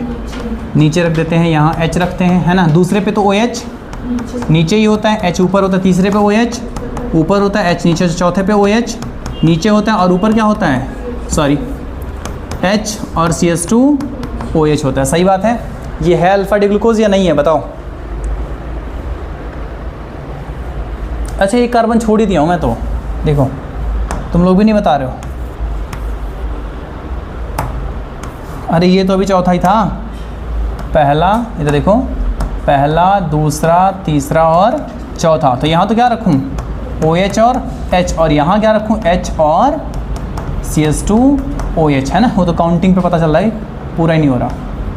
नीचे रख देते हैं, यहाँ H रखते हैं, है ना। दूसरे पे तो OH नीचे ही होता है, H ऊपर होता है। तीसरे पे OH ऊपर होता है, H नीचे। चौथे पे OH नीचे होता है, और ऊपर क्या होता है? सॉरी, H और CH2OH होता है। सही बात है। ये है अल्फ़ा डी ग्लूकोज या नहीं है? बताओ। अच्छा, एक कार्बन छोड़ ही दिया हूँ मैं तो, देखो तुम लोग भी नहीं बता रहे हो। अरे ये तो अभी चौथा ही था। पहला, इधर देखो, पहला, दूसरा, तीसरा और चौथा, तो यहाँ तो क्या रखूँ OH और H, और यहाँ क्या रखूँ H और CH2OH, है ना। वो तो काउंटिंग पे पता चल रहा है, पूरा ही नहीं हो रहा।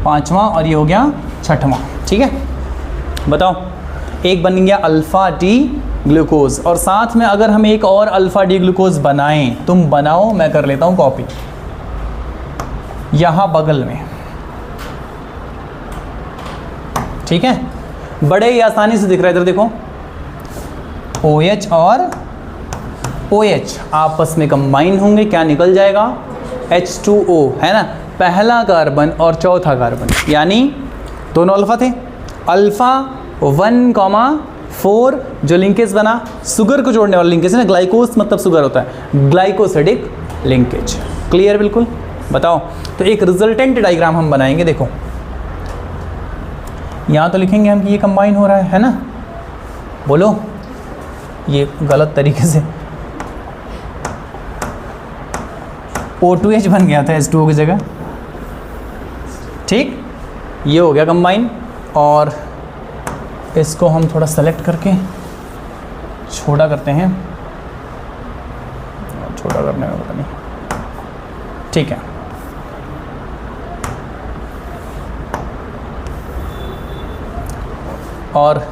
पाँचवा और ये हो गया छठवां, ठीक है। बताओ, एक बन गया अल्फ़ा डी ग्लूकोज, और साथ में अगर हम एक और अल्फ़ा डी ग्लूकोज बनाएं, तुम बनाओ, मैं कर लेता हूँ कॉपी यहाँ बगल में, ठीक है। बड़े ही आसानी से दिख रहा है, इधर देखो OH और OH आपस में कंबाइन होंगे, क्या निकल जाएगा H2O, है ना। पहला कार्बन और चौथा कार्बन, यानी दोनों अल्फ़ा थे, अल्फ़ा 1,4 जो लिंकेज बना, शुगर को जोड़ने वाला लिंकेज है ना, ग्लाइकोस मतलब शुगर होता है, ग्लाइकोसिडिक लिंकेज। क्लियर बिल्कुल। बताओ, तो एक रिजल्टेंट डायग्राम हम बनाएंगे। देखो यहाँ तो लिखेंगे हम कि ये कंबाइन हो रहा है ना। बोलो, ये गलत तरीके से O2H बन गया था H2O की जगह, ठीक। ये हो गया कंबाइन, और इसको हम थोड़ा सेलेक्ट करके छोटा करते हैं, छोटा करने में पता नहीं, ठीक है। और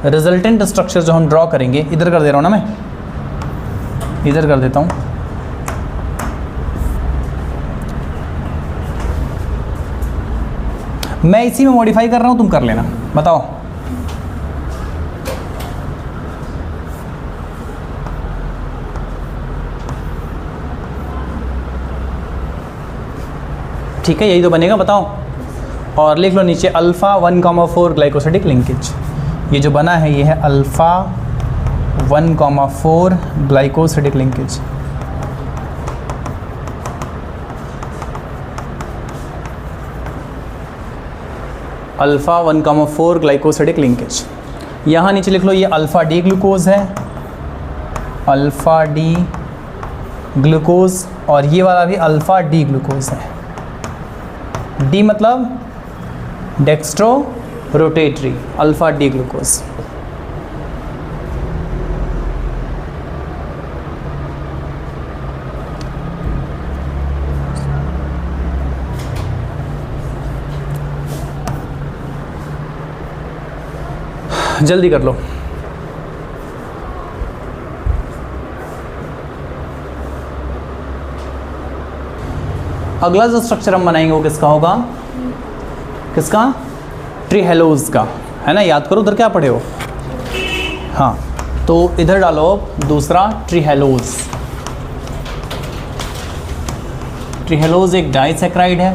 रिजल्टेंट स्ट्रक्चर जो हम ड्रॉ करेंगे, इधर कर दे रहा हूँ ना मैं, इधर कर देता हूँ। मैं इसी में मॉडिफाई कर रहा हूँ, तुम कर लेना। बताओ, ठीक है, यही तो बनेगा। बताओ, और लिख लो नीचे अल्फ़ा 1,4 ग्लाइकोसिडिक लिंकेज। ये जो बना है ये है alpha 1,4 glycosidic linkage. Alpha 1,4 glycosidic linkage. यहाँ नीचे लिख लो ये अल्फ़ा डी ग्लूकोज है, अल्फ़ा डी ग्लूकोज, और ये वाला भी अल्फ़ा डी ग्लूकोज है। डी मतलब dextro rotatory, alpha D glucose. जल्दी कर लो। अगला जो स्ट्रक्चर हम बनाएंगे वो किसका होगा, किसका, ट्रीहेलोज का, है ना। याद करो उधर क्या पढ़े हो, हाँ, तो इधर डालो दूसरा ट्रीहेलोज। ट्रीहेलोज एक डाइसैक्राइड है,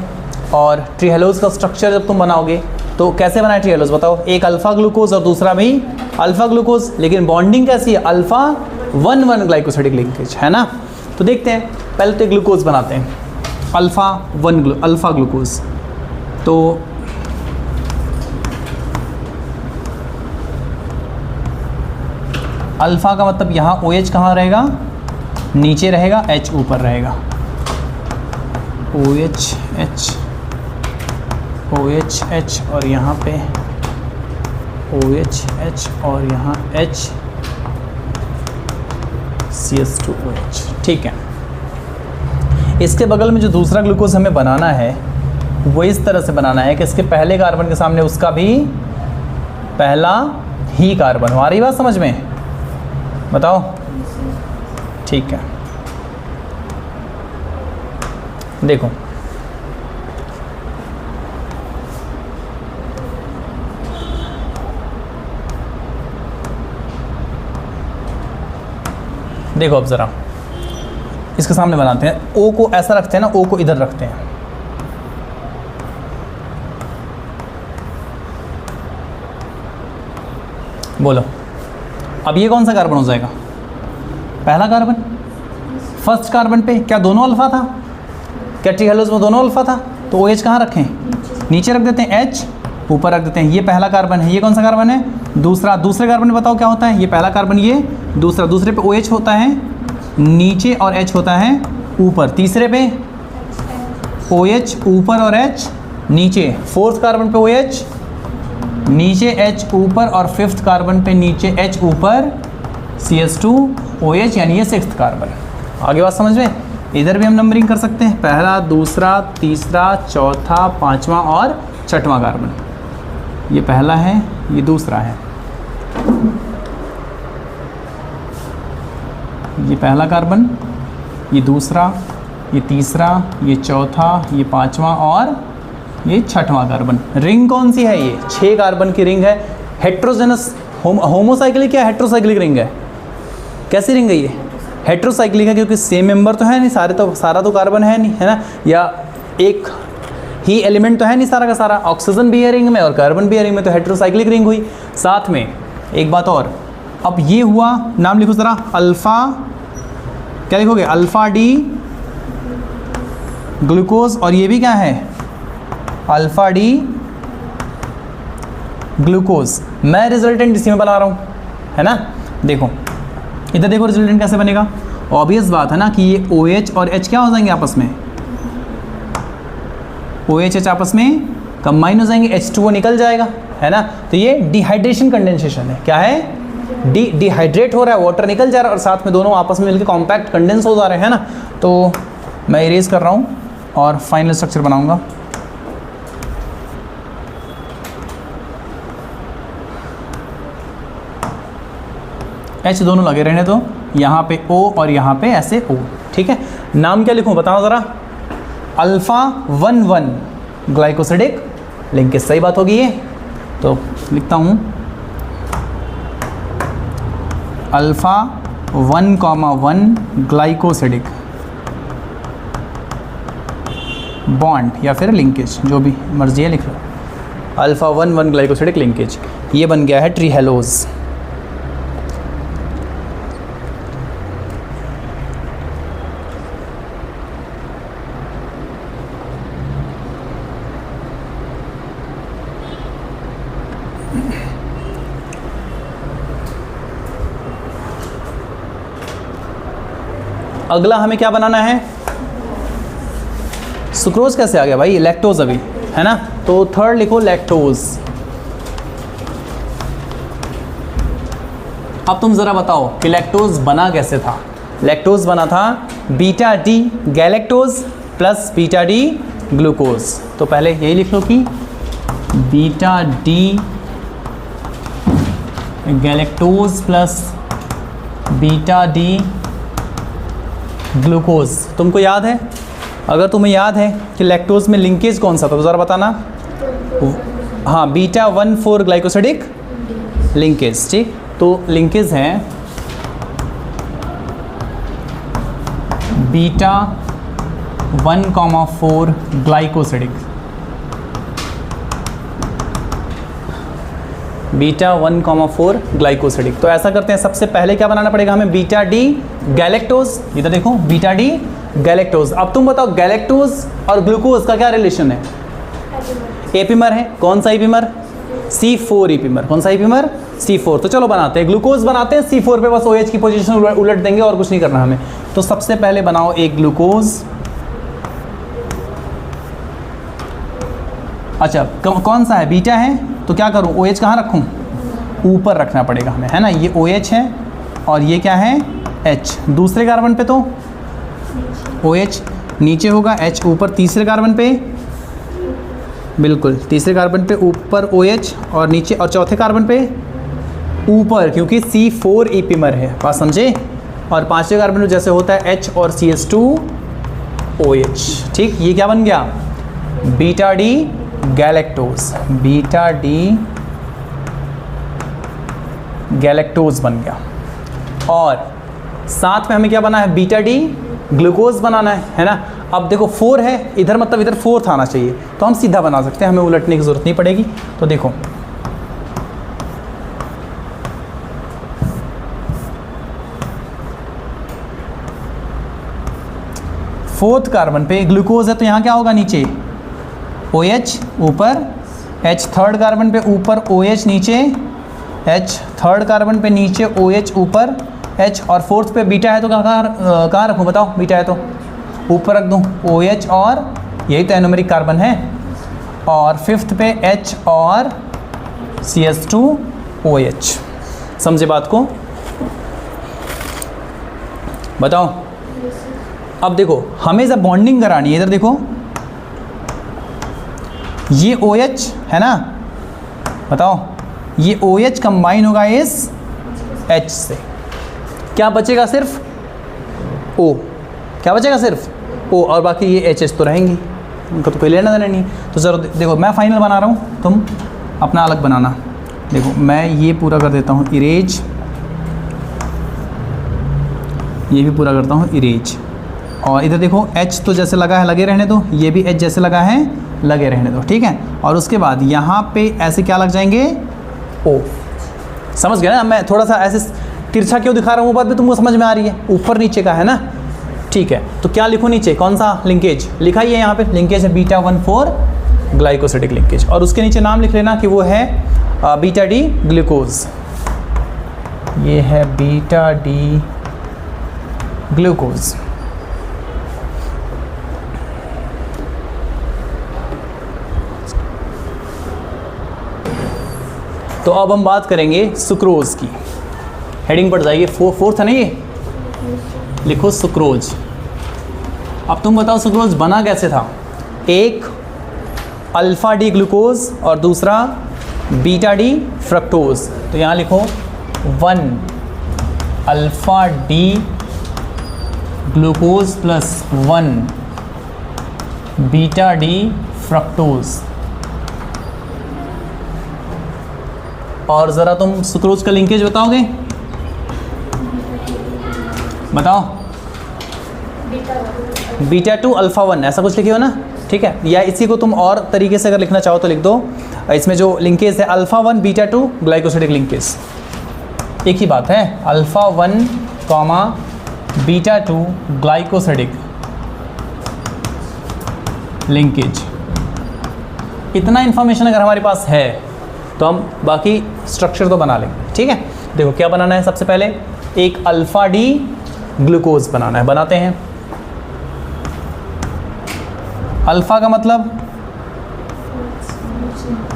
और ट्रीहेलोज का स्ट्रक्चर जब तुम बनाओगे तो कैसे बनाए ट्रीहेलोज, बताओ। एक अल्फ़ा ग्लूकोज और दूसरा भी अल्फ़ा ग्लूकोज, लेकिन बॉन्डिंग कैसी है, अल्फ़ा 1,1 ग्लाइकोसिडिक लिंकेज, है ना। तो देखते हैं, पहले तो ग्लूकोज बनाते हैं, अल्फ़ा ग्लूकोज। तो अल्फ़ा का मतलब यहाँ OH कहाँ रहेगा, नीचे रहेगा, H ऊपर रहेगा। OH H और यहाँ पे OH H और यहाँ H CH2OH, ठीक है। इसके बगल में जो दूसरा ग्लूकोज हमें बनाना है वो इस तरह से बनाना है कि इसके पहले कार्बन के सामने उसका भी पहला ही कार्बन। हमारी बात समझ में, बताओ, ठीक है। देखो, देखो अब ज़रा इसके सामने बनाते हैं। O को ऐसा रखते हैं ना, O को इधर रखते हैं। बोलो, अब ये कौन सा कार्बन हो जाएगा, पहला कार्बन। फर्स्ट कार्बन पे क्या दोनों अल्फ़ा था, क्या ट्रीहेलोज में दोनों अल्फ़ा था, तो OH कहाँ रखें, नीचे रख देते हैं, H ऊपर रख देते हैं। ये पहला कार्बन है, ये कौन सा कार्बन है, दूसरा। दूसरे कार्बन में बताओ क्या होता है, ये पहला कार्बन, ये दूसरा। दूसरे पे OH होता है नीचे और H होता है ऊपर। तीसरे पे OH ऊपर और H नीचे। फोर्थ कार्बन पे OH नीचे H ऊपर और फिफ्थ कार्बन पे नीचे H ऊपर CH2OH, यानी ये सिक्स्थ कार्बन। आगे बात समझ में? इधर भी हम नंबरिंग कर सकते हैं, पहला, दूसरा, तीसरा, चौथा, पांचवा और छठवां कार्बन। ये पहला है, ये दूसरा है, ये पहला कार्बन, ये दूसरा, ये तीसरा, ये चौथा, ये पांचवा और ये छठवां कार्बन। रिंग कौन सी है? ये 6 कार्बन की रिंग है। हेट्रोजेनस होमोसाइक्लिक या हेट्रोसाइक्लिक रिंग है? कैसी रिंग है ये? हेट्रोसाइक्लिक है, क्योंकि सेम मेंबर तो है नहीं, सारा तो कार्बन है नहीं, है ना, या एक ही एलिमेंट तो है नहीं सारा का सारा। ऑक्सीजन भी है रिंग में और कार्बन भी है रिंग में, तो हेट्रोसाइक्लिक रिंग हुई। साथ में एक बात और, अब ये हुआ, नाम लिखो ज़रा, अल्फ़ा, क्या लिखोगे? अल्फ़ा डी ग्लूकोज, और ये भी क्या है? Alpha D glucose. मैं रिजल्टेंट इसी में बना रहा हूँ, है ना। देखो इधर देखो रिजल्टेंट कैसे बनेगा। ऑब्वियस बात है ना कि ये OH और H क्या हो जाएंगे आपस में? OH आपस में कंबाइन हो जाएंगे, H2O निकल जाएगा, है ना। तो ये डिहाइड्रेशन कंडेंसेशन है। क्या है? डिहाइड्रेट हो रहा है, वाटर निकल जा रहा है और साथ में दोनों आपस में मिलकर कॉम्पैक्ट कंडेंस हो जा रहे हैं, है ना। तो मैं इरेज कर रहा हूँ और फाइनल स्ट्रक्चर बनाऊँगा। H दोनों लगे रहने दो, यहाँ पे O और यहाँ पे ऐसे O, ठीक है। नाम क्या लिखूँ बताओ ज़रा? अल्फ़ा 1,1 ग्लाइकोसिडिक लिंकेज, सही बात होगी ये। तो लिखता हूँ अल्फ़ा 1,1 ग्लाइकोसिडिक बॉन्ड या फिर लिंकेज, जो भी मर्जी है लिख लो। अल्फ़ा 1,1 ग्लाइकोसिडिक लिंकेज, ये बन गया है ट्रीहेलोज। अगला हमें क्या बनाना है? सुक्रोज कैसे आ गया भाई? लैक्टोज अभी, है ना। तो थर्ड लिखो लैक्टोज। अब तुम ज़रा बताओ कि लैक्टोज बना कैसे था? लैक्टोज बना था beta D galactose plus beta D glucose. तो पहले यही लिख लो कि beta D galactose plus beta D glucose. तुमको याद है? अगर तुम्हें याद है कि लैक्टोज में लिंकेज कौन सा था तो ज़रा बताना। हाँ, बीटा 1,4 ग्लाइकोसिडिक लिंकेज, ठीक। तो लिंकेज है बीटा 1,4 ग्लाइकोसिडिक, बीटा 1,4 ग्लाइकोसिडिक। तो ऐसा करते हैं, सबसे पहले क्या बनाना पड़ेगा हमें? Beta D galactose. इधर देखो बीटा डी गैलेक्टोज। अब तुम बताओ गैलेक्टोज और ग्लूकोज का क्या रिलेशन है? एपीमर है। कौन सा एपीमर? C4 epimer. कौन सा एपीमर? C4। तो चलो बनाते हैं, ग्लूकोज बनाते हैं। C4 पे बस OH की पोजीशन उलट देंगे और कुछ नहीं करना हमें। तो सबसे पहले बनाओ एक ग्लूकोज। अच्छा, कौन सा है? बीटा है, तो क्या करूं? OH कहाँ रखूं? ऊपर रखना पड़ेगा हमें, है ना। ये OH है और ये क्या है? H। दूसरे कार्बन पे तो OH नीचे होगा, H ऊपर तीसरे कार्बन पे, बिल्कुल तीसरे कार्बन पे ऊपर OH और नीचे, और चौथे कार्बन पे ऊपर, क्योंकि C4 एपीमर है, बात समझे। और पांचवें कार्बन पे जैसे होता है H और CH2OH, ठीक। ये क्या बन गया? Beta D galactose, beta D galactose बन गया। और साथ में हमें क्या बना है? बीटा डी ग्लूकोज बनाना है ना। अब देखो 4 है इधर, मतलब इधर 4th आना चाहिए, तो हम सीधा बना सकते हैं, हमें उलटने की जरूरत नहीं पड़ेगी। तो देखो फोर्थ कार्बन पे ग्लूकोज है, तो यहाँ क्या होगा? नीचे OH ऊपर, H थर्ड कार्बन पे ऊपर, OH नीचे, H थर्ड कार्बन पे नीचे, OH ऊपर, H, और फोर्थ पे बीटा है तो कहाँ रखूँ बताओ? बीटा है तो ऊपर रख दूँ OH, और यही तो एनोमेरिक कार्बन है। और फिफ्थ पे H और CH2OH। समझे बात को? बताओ। अब देखो हमें जब बॉन्डिंग करानी है, इधर देखो ये OH है ना, बताओ ये OH कंबाइन होगा इस H से, क्या बचेगा? सिर्फ O। क्या बचेगा? सिर्फ O, और बाकी ये HS तो रहेंगी, उनका तो कोई लेना देना नहीं। तो ज़रा देखो मैं फाइनल बना रहा हूँ, तुम अपना अलग बनाना। देखो मैं ये पूरा कर देता हूँ इरेज, ये भी पूरा करता हूँ इरेज, और इधर देखो H तो जैसे लगा है लगे रहने दो, ये भी H जैसे लगा है लगे रहने दो, ठीक है। और उसके बाद यहाँ पे ऐसे क्या लग जाएंगे? O। समझ गए ना? मैं थोड़ा सा ऐसे तिरछा क्यों दिखा रहा हूँ, वो बात भी तुमको समझ में आ रही है? ऊपर नीचे का है ना, ठीक है। तो क्या लिखो नीचे, कौन सा लिंकेज लिखा ही है यहाँ पे? लिंकेज है β1,4 ग्लाइकोसिडिक लिंकेज, और उसके नीचे नाम लिख लेना कि वो है बीटा डी ग्लूकोज। ये है बीटा डी ग्लूकोज। तो अब हम बात करेंगे सुक्रोज की। हेडिंग पड़ जाएगी, फोर्थ है ना ये, लिखो सुक्रोज। अब तुम बताओ सुक्रोज बना कैसे था? एक अल्फ़ा डी ग्लूकोज और दूसरा बीटा डी फ्रक्टोज। तो यहाँ लिखो 1 alpha D glucose plus 1 beta D fructose. और ज़रा तुम सुक्रोज का लिंकेज बताओगे? बताओ। β2 अल्फ़ा 1 ऐसा कुछ लिखे हो ना, ठीक है। या इसी को तुम और तरीके से अगर लिखना चाहो तो लिख दो, इसमें जो लिंकेज है अल्फ़ा 1 β2 ग्लाइकोसिडिक लिंकेज, एक ही बात है, अल्फ़ा 1 β2 ग्लाइकोसिडिक लिंकेज। इतना इन्फॉर्मेशन अगर हमारे पास है तो हम बाकी स्ट्रक्चर तो बना लेंगे, ठीक है। देखो क्या बनाना है, सबसे पहले एक अल्फ़ा डी ग्लूकोज बनाना है, बनाते हैं। अल्फ़ा का मतलब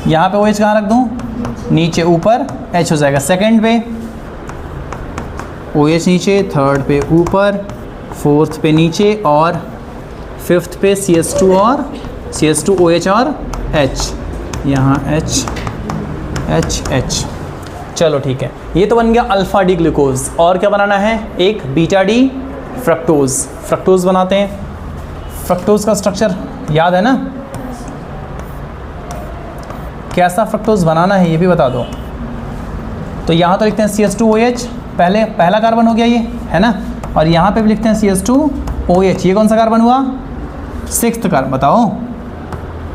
यहाँ पे OH कहाँ रख दूँ? नीचे, ऊपर H हो जाएगा। सेकंड पे OH नीचे, थर्ड पे ऊपर, फोर्थ पे नीचे, और फिफ्थ पे CH2 और CH2OH और H, यहाँ H। चलो ठीक है, ये तो बन गया अल्फ़ा डी ग्लूकोज। और क्या बनाना है? एक बीटा डी फ्रक्टोज बनाते हैं। फ्रक्टोज का स्ट्रक्चर याद है ना? कैसा फ्रक्टोज बनाना है ये भी बता दो। तो यहाँ तो लिखते हैं CH2OH, पहला कार्बन हो गया ये, है ना। और यहाँ पे भी लिखते हैं CH2OH, ये कौन सा कार्बन हुआ? 6th carbon. बताओ,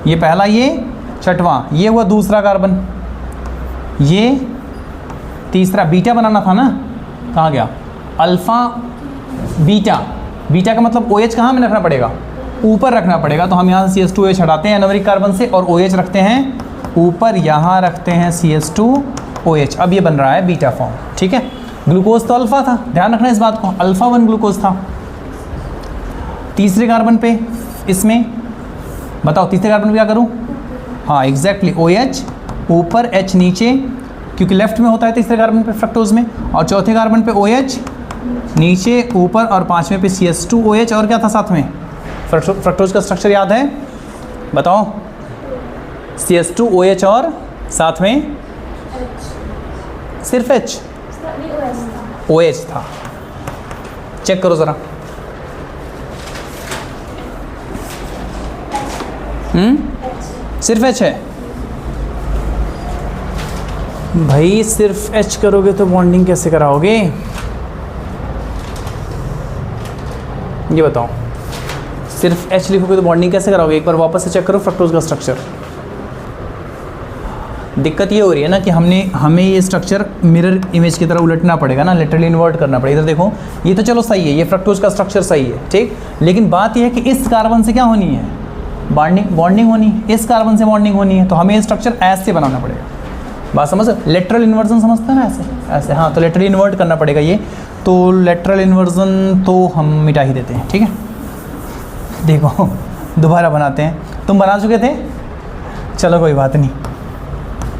ये पहला, ये छठवां, ये हुआ दूसरा कार्बन, ये तीसरा। बीटा बनाना था ना, कहाँ गया? अल्फ़ा बीटा का मतलब OH कहाँ में रखना पड़ेगा? ऊपर रखना पड़ेगा। तो हम यहाँ से CH2OH हटाते हैं एनोमरिक कार्बन से, और OH रखते हैं ऊपर, यहाँ रखते हैं CH2OH। अब ये बन रहा है बीटा फॉर्म, ठीक है। ग्लूकोज तो अल्फ़ा था, ध्यान रखना इस बात को, अल्फ़ा 1 ग्लूकोज था। तीसरे कार्बन पे इसमें बताओ, तीसरे कार्बन पे क्या करूँ? हाँ एग्जैक्टली, OH ऊपर H नीचे, क्योंकि लेफ्ट में होता है तीसरे कार्बन पे फ्रक्टोज में, और चौथे कार्बन पे OH नीचे, ऊपर, और पांचवें पे CH2OH। और क्या था साथ में? फ्रक्टोज का स्ट्रक्चर याद है? बताओ। CH2OH और साथ में सिर्फ H, OH था। चेक करो ज़रा। सिर्फ H है भाई, सिर्फ H करोगे तो बॉन्डिंग कैसे कराओगे? ये बताओ, सिर्फ H लिखोगे तो बॉन्डिंग कैसे कराओगे? एक बार वापस से चेक करो फ्रक्टोज का स्ट्रक्चर। दिक्कत ये हो रही है ना कि हमें ये स्ट्रक्चर मिरर इमेज की तरह उलटना पड़ेगा ना, लिटरली इन्वर्ट करना पड़ेगा। इधर देखो, ये तो चलो सही है, ये फ्रक्टोज का स्ट्रक्चर सही है, ठीक। लेकिन बात ये है कि इस कार्बन से क्या होनी है? बॉन्डिंग होनी है, इस कार्बन से बॉन्डिंग होनी है। तो हमें ये स्ट्रक्चर ऐसे बनाना पड़ेगा। बात समझ? लेटरल इन्वर्जन समझते हैं ना, ऐसे। हाँ, तो लेटरली इन्वर्ट करना पड़ेगा ये। तो लेटरल इन्वर्जन तो हम मिटा ही देते हैं, ठीक है। देखो दोबारा बनाते हैं, तुम बना चुके थे, चलो कोई बात नहीं।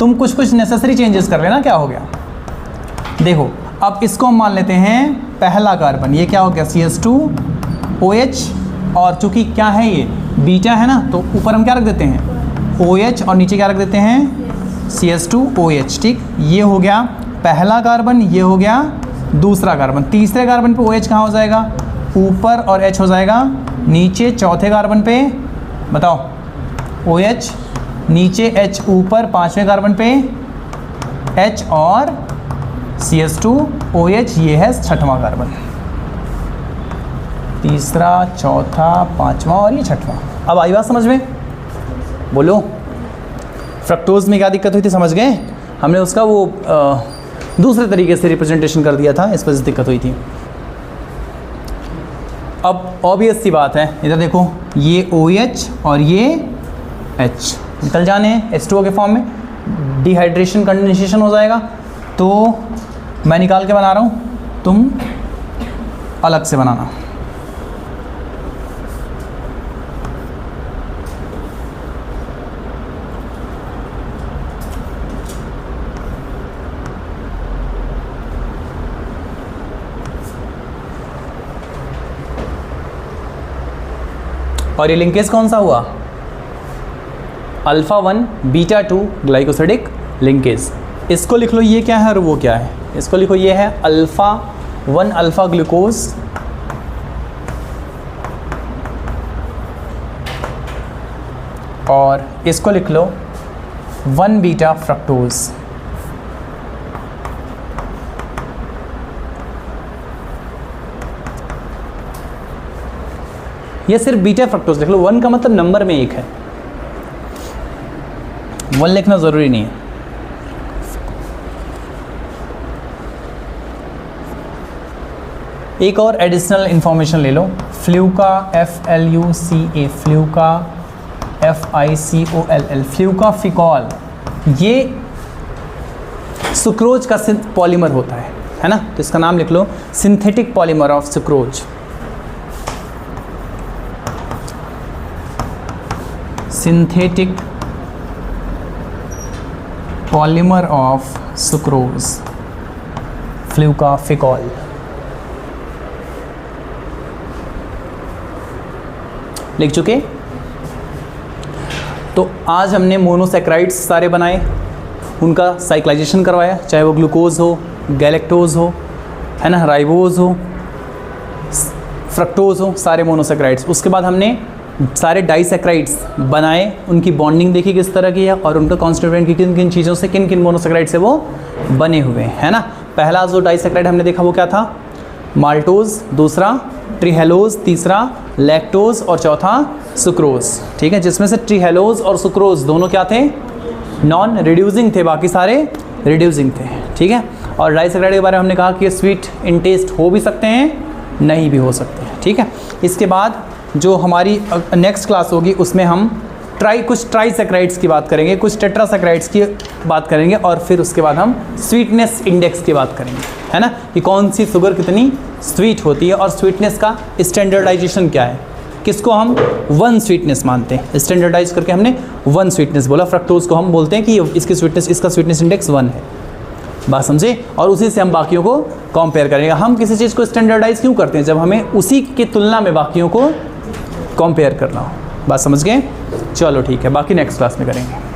तुम कुछ कुछ नेसेसरी चेंजेस कर लेना, क्या हो गया। देखो अब इसको हम मान लेते हैं पहला कार्बन, ये क्या हो गया CH2OH, और चूंकि क्या है ये बीटा है ना, तो ऊपर हम क्या रख देते हैं OH और नीचे क्या रख देते हैं CH2OH। ठीक, ये हो गया पहला कार्बन, ये हो गया दूसरा कार्बन। तीसरे कार्बन पे OH कहाँ हो जाएगा, ऊपर, और H हो जाएगा नीचे। चौथे कार्बन पे बताओ OH नीचे, H ऊपर। पांचवें कार्बन पे H और CH2OH, ये है छठवां कार्बन। तीसरा, चौथा, पांचवा और ये छठवां। अब आई बात समझ में, बोलो फ्रक्टोज में क्या दिक्कत हुई थी, समझ गए। हमने उसका वो दूसरे तरीके से रिप्रेजेंटेशन कर दिया था, इस वजह से दिक्कत हुई थी। अब ऑब्वियस सी बात है, इधर देखो ये OH और ये H निकल जाने हैं H2O के फॉर्म में, डिहाइड्रेशन कंडेंसेशन हो जाएगा। तो मैं निकाल के बना रहा हूँ, तुम अलग से बनाना। और ये लिंकेज कौन सा हुआ, α1 β2 ग्लाइकोसिडिक लिंकेज। इसको लिख लो, ये क्या है और वो क्या है। इसको लिखो, ये है α1 अल्फा ग्लूकोज और इसको लिख लो 1 बीटा फ्रक्टोज। ये सिर्फ बीटा फ्रक्टोज लिख लो, 1 का मतलब नंबर में 1 है, 1 लिखना ज़रूरी नहीं है। एक और एडिशनल इंफॉर्मेशन ले लो, फ्लूका FLUCA, फ्लूका FICOLL, फ्लूकाफिकॉल, ये सुक्रोज का पॉलीमर होता है ना, तो इसका नाम लिख लो synthetic polymer of sucrose. Synthetic polymer of sucrose, फ्लूकाफिकॉल। लिख चुके। तो आज हमने मोनोसैक्राइड्स सारे बनाए, उनका साइक्लाइजेशन करवाया, चाहे वो ग्लूकोज हो, गैलेक्टोज हो, है ना, राइबोज हो, फ्रक्टोज हो, सारे मोनोसैक्राइड्स। उसके बाद हमने सारे डाइसैक्राइड्स बनाए, उनकी बॉन्डिंग देखी किस तरह की है, और उनका कॉन्स्टिट्यूएंट की किन किन चीज़ों से, किन किन मोनोसैक्राइड से वो बने हुए हैं, है ना। पहला जो डाइसैक्राइड हमने देखा वो क्या था, माल्टोज, दूसरा ट्रीहेलोज, तीसरा लैक्टोज और चौथा सुक्रोज। ठीक है, जिसमें से ट्रीहेलोज और सुक्रोज दोनों क्या थे, नॉन रिड्यूसिंग थे, बाकी सारे रिड्यूसिंग थे। ठीक है, और डाइसैक्राइड के बारे में हमने कहा कि स्वीट इन टेस्ट हो भी सकते हैं, नहीं भी हो सकते हैं। ठीक है, इसके बाद जो हमारी नेक्स्ट क्लास होगी उसमें हम कुछ ट्राइसैक्राइड्स की बात करेंगे, कुछ टेट्रासैक्राइड्स की बात करेंगे, और फिर उसके बाद हम स्वीटनेस इंडेक्स की बात करेंगे, है ना, कि कौन सी शुगर कितनी स्वीट होती है, और स्वीटनेस का स्टैंडर्डाइजेशन क्या है, किसको हम 1 स्वीटनेस मानते हैं। स्टैंडर्डाइज करके हमने 1 स्वीटनेस बोला। फ्रक्टोज को हम बोलते हैं कि इसकी स्वीटनेस, इसका स्वीटनेस इंडेक्स 1 है। बात समझे, और उसी से हम बाकियों को कंपेयर करेंगे। हम किसी चीज़ को स्टैंडर्डाइज क्यों करते हैं, जब हमें उसी की तुलना में बाकियों को कंपेयर करना हो। बात समझ गए, चलो ठीक है, बाकी नेक्स्ट क्लास में करेंगे।